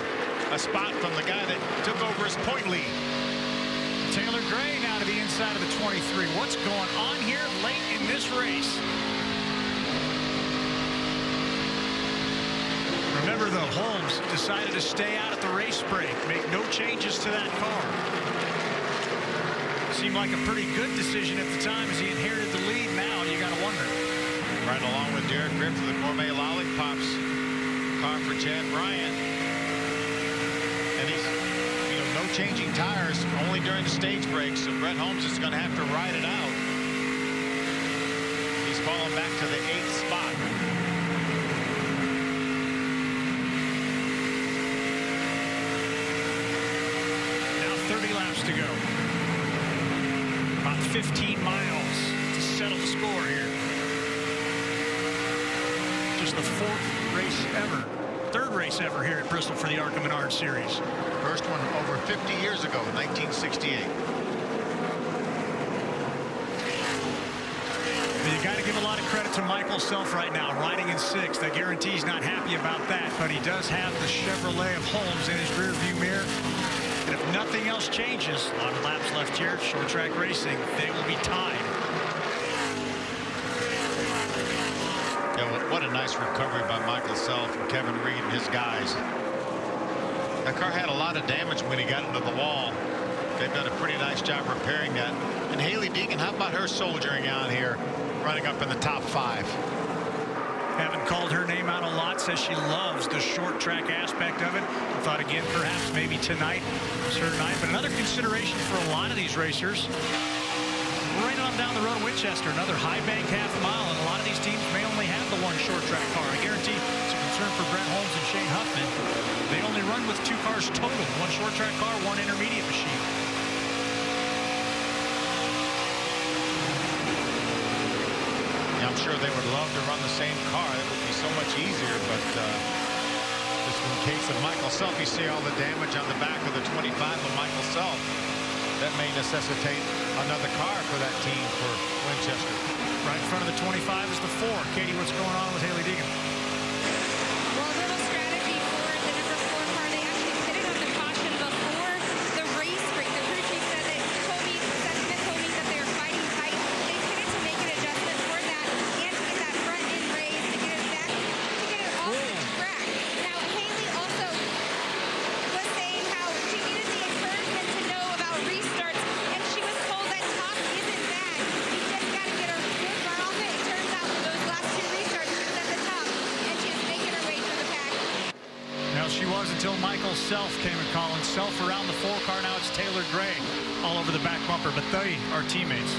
a spot from the guy that took over his point lead. Taylor Gray now to the inside of the 23. What's going on here late in this race? Remember, though, Holmes decided to stay out at the race break, make no changes to that car. Seemed like a pretty good decision at the time as he inherited the lead. Now you got to wonder. Right along with Derek Griffith, the Gourmet Lollipops car for Chad Bryant. And he's, no changing tires, only during the stage break, so Brett Holmes is going to have to ride it out. He's fallen back to the 8th spot. Now 30 laps to go. About 15 miles to settle the score here. Just the 4th race ever. 3rd race ever here at Bristol for the ARCA Menards Series. First one over 50 years ago, 1968. You got to give a lot of credit to Michael Self right now, riding in 6th. I guarantee he's not happy about that, but he does have the Chevrolet of Holmes in his rearview mirror. And if nothing else changes, a lot of laps left here, short track racing, they will be tied. What a nice recovery by Michael Self and Kevin Reed and his guys. That car had a lot of damage when he got into the wall. They've done a pretty nice job repairing that. And Hayley Deegan, how about her soldiering on here, running up in the top 5? Haven't called her name out a lot, says she loves the short track aspect of it. I thought again, perhaps maybe tonight was her night. But another consideration for a lot of these racers, right on down the road in Winchester, another high bank half mile, and a lot of these teams may only have the 1 short track car. I guarantee it's a concern for Brett Holmes and Shane Huffman. They only run with 2 cars total, 1 short track car, 1 intermediate machine. Yeah, I'm sure they would love to run the same car. It would be so much easier, but just in case of Michael Self, you see all the damage on the back of the 25 of Michael Self. That may necessitate another car for that team for Winchester. Right in front of the 25 is the 4. Katie, what's going on with Hayley Deegan? Well, a little strategy for the number 4 car. They actually pitted on the caution before the race break. The crew chief said that Smith told me that they were fighting tight. They pitted to make an adjustment for that and to get that front end raised to get it back, to get it off the track. Now, Hayley also was saying how she needed the encouragement to know about restarts, and she was told that top isn't bad. You just got to get her good run off it. It turns out that those last 2 restarts, she was at the top, and she is making her way through the pack. Now she was until Michael Self came and calling. Self around the 4 car. Now it's Taylor Gray all over the back bumper, but they are teammates.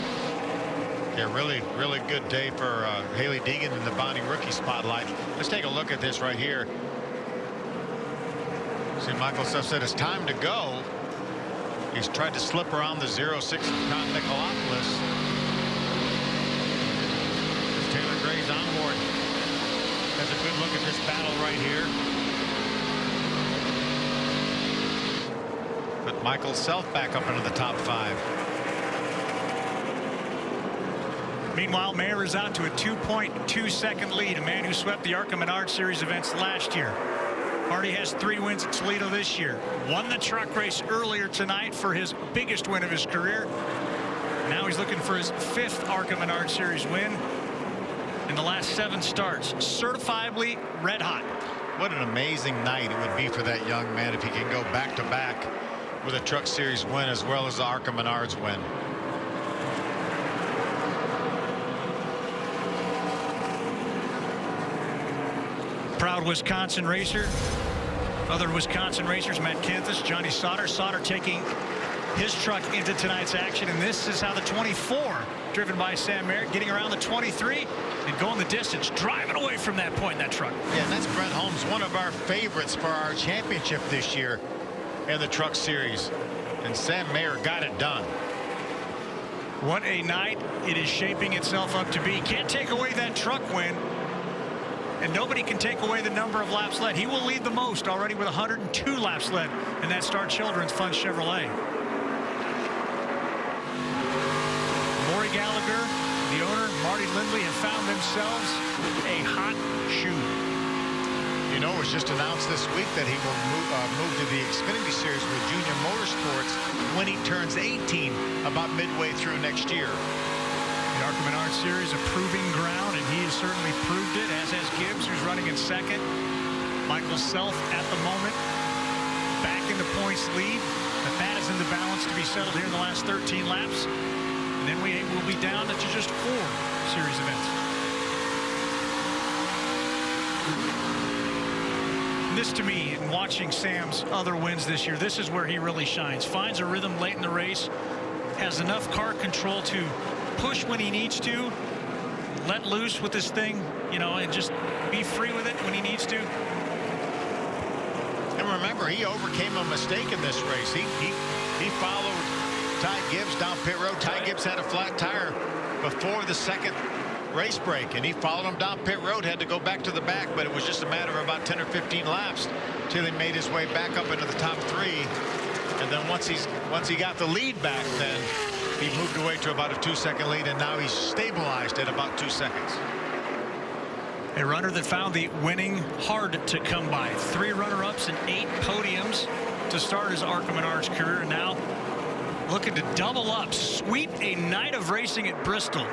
Yeah, really good day for Hayley Deegan in the Bonnie rookie spotlight. Let's take a look at this right here. See, Michael Self said it's time to go. He's tried to slip around the 06 of Con Nicolopolis. Taylor Gray's on board. Has a good look at this battle right here. But Michael Self back up into the top 5. Meanwhile, Mayer is out to a 2.2-second lead, a man who swept the ARCA Menards Series events last year. Marty has 3 wins at Toledo this year. Won the truck race earlier tonight for his biggest win of his career. Now he's looking for his 5th ARCA Menards Series win in the last 7 starts. Certifiably red hot. What an amazing night it would be for that young man if he can go back-to-back with a Truck Series win as well as the ARCA Menards win. Proud Wisconsin racer. Other Wisconsin racers, Matt Kenthis, Johnny Sauter. Sauter taking his truck into tonight's action, and this is how the 24, driven by Sam Merritt, getting around the 23 and going the distance, driving away from that point in that truck. Yeah, and that's Brent Holmes, one of our favorites for our championship this year in the Truck Series. And Sam Mayer got it done. What a night it is shaping itself up to be. Can't take away that truck win, and nobody can take away the number of laps led. He will lead the most already with 102 laps led in that Star Children's Fun Chevrolet. Maury Gallagher, the owner, Marty Lindley, have found themselves a hot shoe. You know, it was just announced this week that he will move to the Xfinity Series with Junior Motorsports when he turns 18, about midway through next year. The ARCA Menards Series a proving ground, and he has certainly proved it, as has Gibbs, who's running in 2nd. Michael Self at the moment back in the points lead, but that is in the balance to be settled here in the last 13 laps, and then we will be down to just 4 series events. This, to me, in watching Sam's other wins this year, this is where he really shines. Finds a rhythm late in the race, has enough car control to push when he needs to, let loose with this thing, you know, and just be free with it when he needs to. And remember, he overcame a mistake in this race. He followed Ty Gibbs down pit road. Ty Gibbs had a flat tire before the 2nd race break, and he followed him down pit road, had to go back to the back, but it was just a matter of about 10 or 15 laps till he made his way back up into the top 3. And then once he got the lead back, then he moved away to about a 2-second lead, and now he's stabilized at about 2 seconds. A runner that found the winning hard to come by. 3 runner-ups and 8 podiums to start his ARCA Menards career, and now looking to double up, sweep a night of racing at Bristol.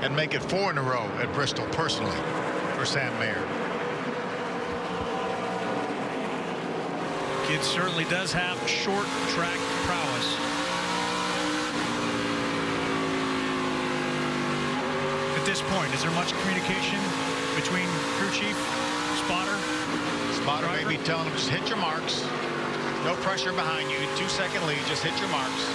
And make it 4 in a row at Bristol personally for Sam Mayer. Kid certainly does have short track prowess. At this point, is there much communication between crew chief, spotter? Spotter may be telling him, just hit your marks. No pressure behind you. 2-second lead, just hit your marks.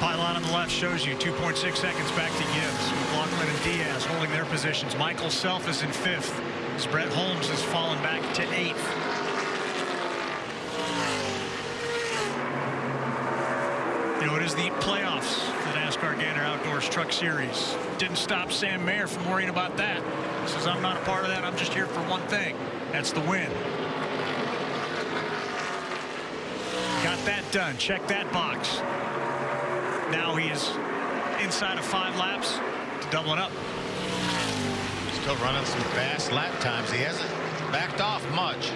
Pylon on the left shows you 2.6 seconds back to Gibbs. McLaughlin and Diaz holding their positions. Michael Self is in 5th. As Brett Holmes has fallen back to 8th. You know, it is the playoffs for the NASCAR Gander Outdoors Truck Series. Didn't stop Sam Mayer from worrying about that. He says, I'm not a part of that. I'm just here for one thing. That's the win. Got that done. Check that box. Now he is inside of 5 laps to double it up. Still running some fast lap times. He hasn't backed off much.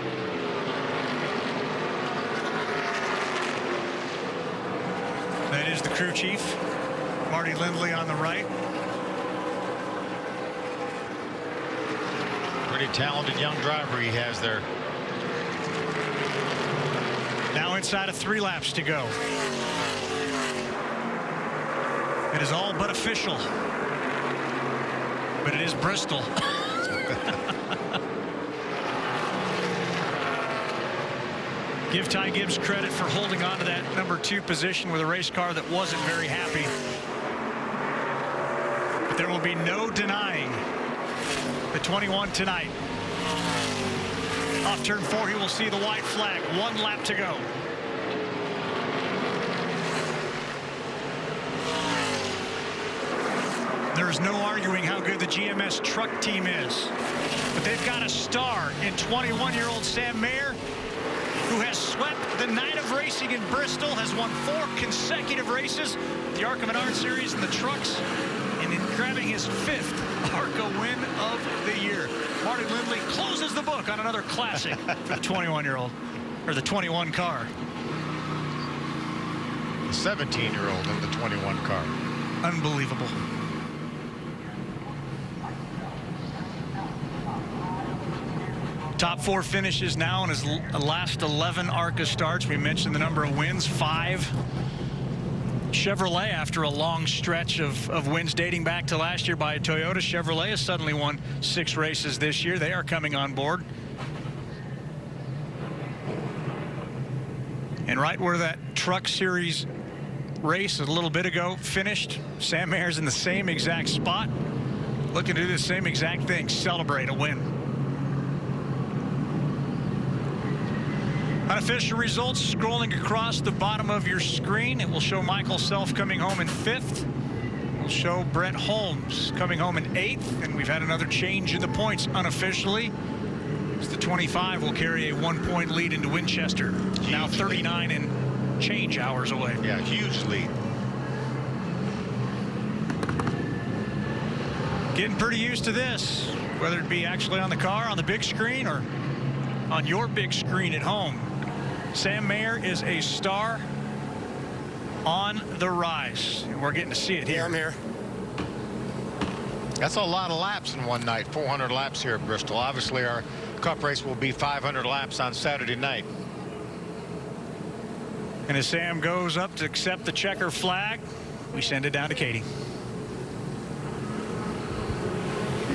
That is the crew chief, Marty Lindley on the right. Pretty talented young driver he has there. Now inside of 3 laps to go. It is all but official. But it is Bristol. Give Ty Gibbs credit for holding on to that number 2 position with a race car that wasn't very happy. But there will be no denying the 21 tonight. Off turn 4, he will see the white flag. 1 lap to go. There's no arguing how good the GMS truck team is. But they've got a star in 21-year-old Sam Mayer, who has swept the night of racing in Bristol, has won 4 consecutive races, the ARCA Menards Series in the trucks, and in grabbing his 5th ARCA win of the year. Marty Lindley closes the book on another classic for the 21-year-old, or the 21 car. The 17-year-old in the 21 car. Unbelievable. Top 4 finishes now in his last 11 ARCA starts. We mentioned the number of wins, 5. Chevrolet, after a long stretch of wins dating back to last year by Toyota, Chevrolet has suddenly won 6 races this year. They are coming on board. And right where that truck series race a little bit ago finished, Sam Mayer's in the same exact spot, looking to do the same exact thing, celebrate a win. Unofficial results scrolling across the bottom of your screen. It will show Michael Self coming home in 5th. It will show Brett Holmes coming home in 8th. And we've had another change in the points unofficially. As the 25 will carry a 1-point lead into Winchester. Huge now 39 lead. And change hours away. Yeah, huge lead. Getting pretty used to this, whether it be actually on the car, on the big screen, or on your big screen at home. Sam Mayer is a star on the rise, and we're getting to see it here. Yeah, I'm here. That's a lot of laps in one night, 400 laps here at Bristol. Obviously, our Cup race will be 500 laps on Saturday night. And as Sam goes up to accept the checker flag, we send it down to Katie.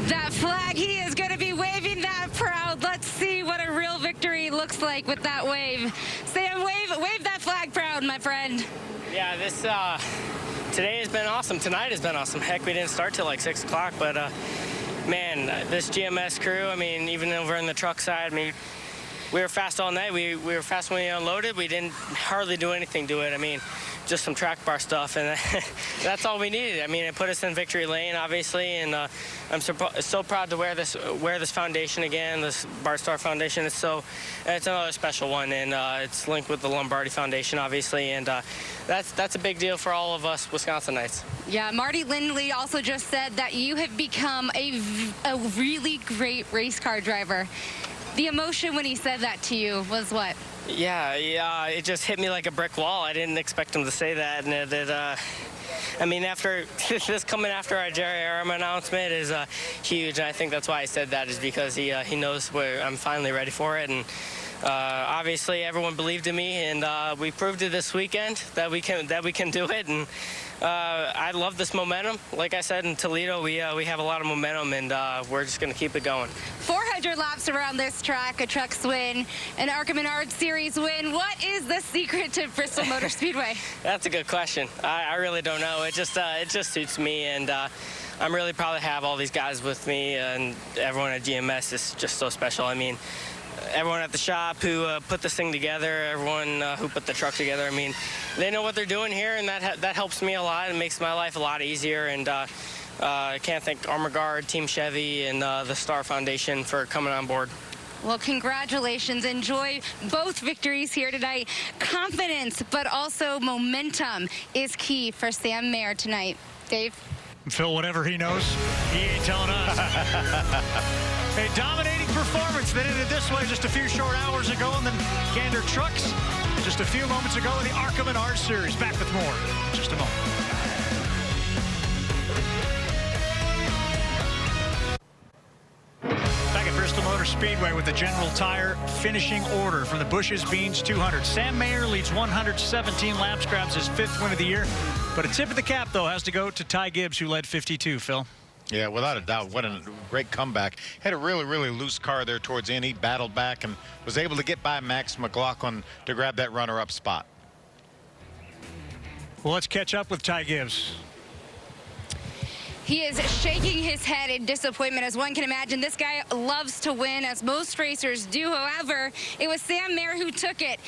That flag, he is going to be waving that proud. Let's see what a real victory looks like with that wave. Sam, wave that flag proud, my friend. Yeah, this today has been awesome. Tonight has been awesome. Heck, we didn't start till like 6 o'clock, but man, this GMS crew, I mean, even over in the truck side, I mean, we were fast all night. We were fast when we unloaded. We didn't hardly do anything to it. I mean, just some track bar stuff, and that's all we needed. I mean, it put us in victory lane, obviously, and I'm so proud to wear this foundation again, this Bart Star Foundation. It's another special one, and it's linked with the Lombardi Foundation, obviously, and that's a big deal for all of us Wisconsinites. Yeah, Marty Lindley also just said that you have become a really great race car driver. The emotion when he said that to you was what? Yeah, it just hit me like a brick wall. I didn't expect him to say that, and I mean, after this coming after our Jerry Aram announcement is huge, and I think that's why I said that, is because he knows where I'm finally ready for it, and obviously everyone believed in me, and we proved it this weekend that we can do it, and I love this momentum. Like I said, in Toledo, we have a lot of momentum, and we're just going to keep it going. 400 laps around this track, a trucks win, an ARCA Menards Series win. What is the secret to Bristol Motor Speedway? That's a good question. I really don't know. It just suits me, and I'm really proud to have all these guys with me, and everyone at GMS is just so special. I mean, everyone at the shop who put this thing together, everyone who put the truck together, I mean, they know what they're doing here, and that helps me a lot. It makes my life a lot easier, and I can't thank Armor Guard, Team Chevy, and the Star Foundation for coming on board. Well, congratulations. Enjoy both victories here tonight. Confidence, but also momentum is key for Sam Mayer tonight. Dave? Phil, whatever he knows, he ain't telling us. A dominating performance that ended this way just a few short hours ago in the Gander Trucks. Just a few moments ago in the ARCA Menards Series. Back with more in just a moment. Back at Bristol Motor Speedway with the General Tire finishing order from the Bush's Beans 200. Sam Mayer leads 117 laps, grabs his 5th win of the year. But a tip of the cap, though, has to go to Ty Gibbs, who led 52, Phil. Yeah, without a doubt. What a great comeback. Had a really, really loose car there towards the end. He battled back and was able to get by Max McLaughlin to grab that runner-up spot. Well, let's catch up with Ty Gibbs. He is shaking his head in disappointment, as one can imagine. This guy loves to win, as most racers do. However, it was Sam Mayer who took it.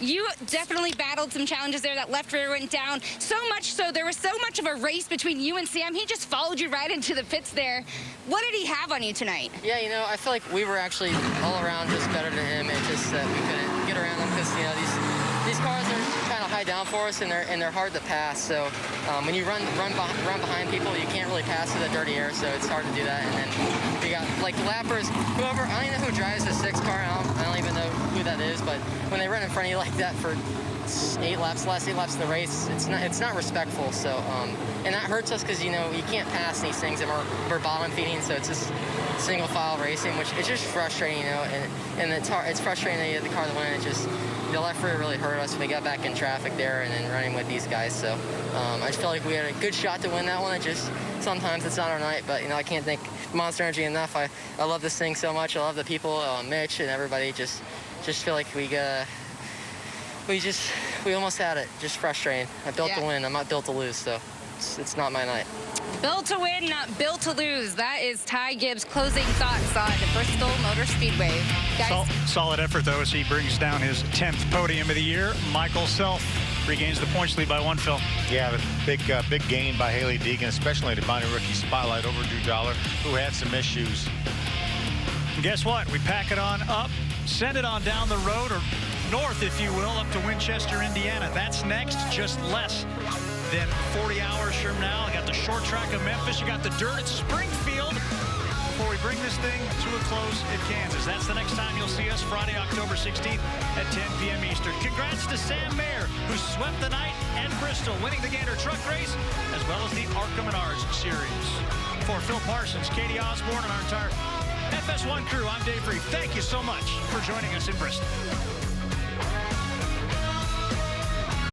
You definitely battled some challenges there. That left rear went down. So much so, there was so much of a race between you and Sam. He just followed you right into the pits there. What did he have on you tonight? Yeah, you know, I feel like we were actually all around just better than him. It's just that we couldn't get around them because, you know, these cars are kind of high downforce and they're hard to pass. So when you run behind people, you can't really pass through the dirty air. So it's hard to do that. And then we got like lappers, whoever. I don't even know who drives the 6 car. I don't even know who that is. But when they run in front of you like that for 8 laps, last 8 laps of the race, it's not respectful. So and that hurts us because, you know, you can't pass these things and we're bottom feeding. So it's just single file racing, which it's just frustrating, you know. And it's frustrating that you have the car to win. It just the left rear really hurt us. We got back in traffic there and then running with these guys. So I just felt like we had a good shot to win that one. It just sometimes it's not our night, but you know I can't thank Monster Energy enough. I love this thing so much. I love the people, Mitch and everybody. Just feel like we almost had it. Just frustrating. I built to win. I'm not built to lose, so it's not my night. Built to win, not built to lose. That is Ty Gibbs' closing thoughts on Bristol Motor Speedway. Guys, solid effort, though, as he brings down his 10th podium of the year. Michael Self regains the points lead by 1, Phil. Yeah, the big gain by Hayley Deegan, especially to Bonnie Rookie Spotlight over Drew Dollar, who had some issues. And guess what? We pack it on up, send it on down the road, or north, if you will, up to Winchester, Indiana. That's next, just less than 40 hours from now. I got the short track of Memphis. You got the dirt at Springfield before we bring this thing to a close at Kansas. That's the next time you'll see us, Friday, October 16th at 10 p.m. Eastern. Congrats to Sam Mayer, who swept the night at Bristol, winning the Gator Truck Race, as well as the ARCA Menards Series. For Phil Parsons, Katie Osborne, and our entire FS1 crew, I'm Dave Reed. Thank you so much for joining us in Bristol.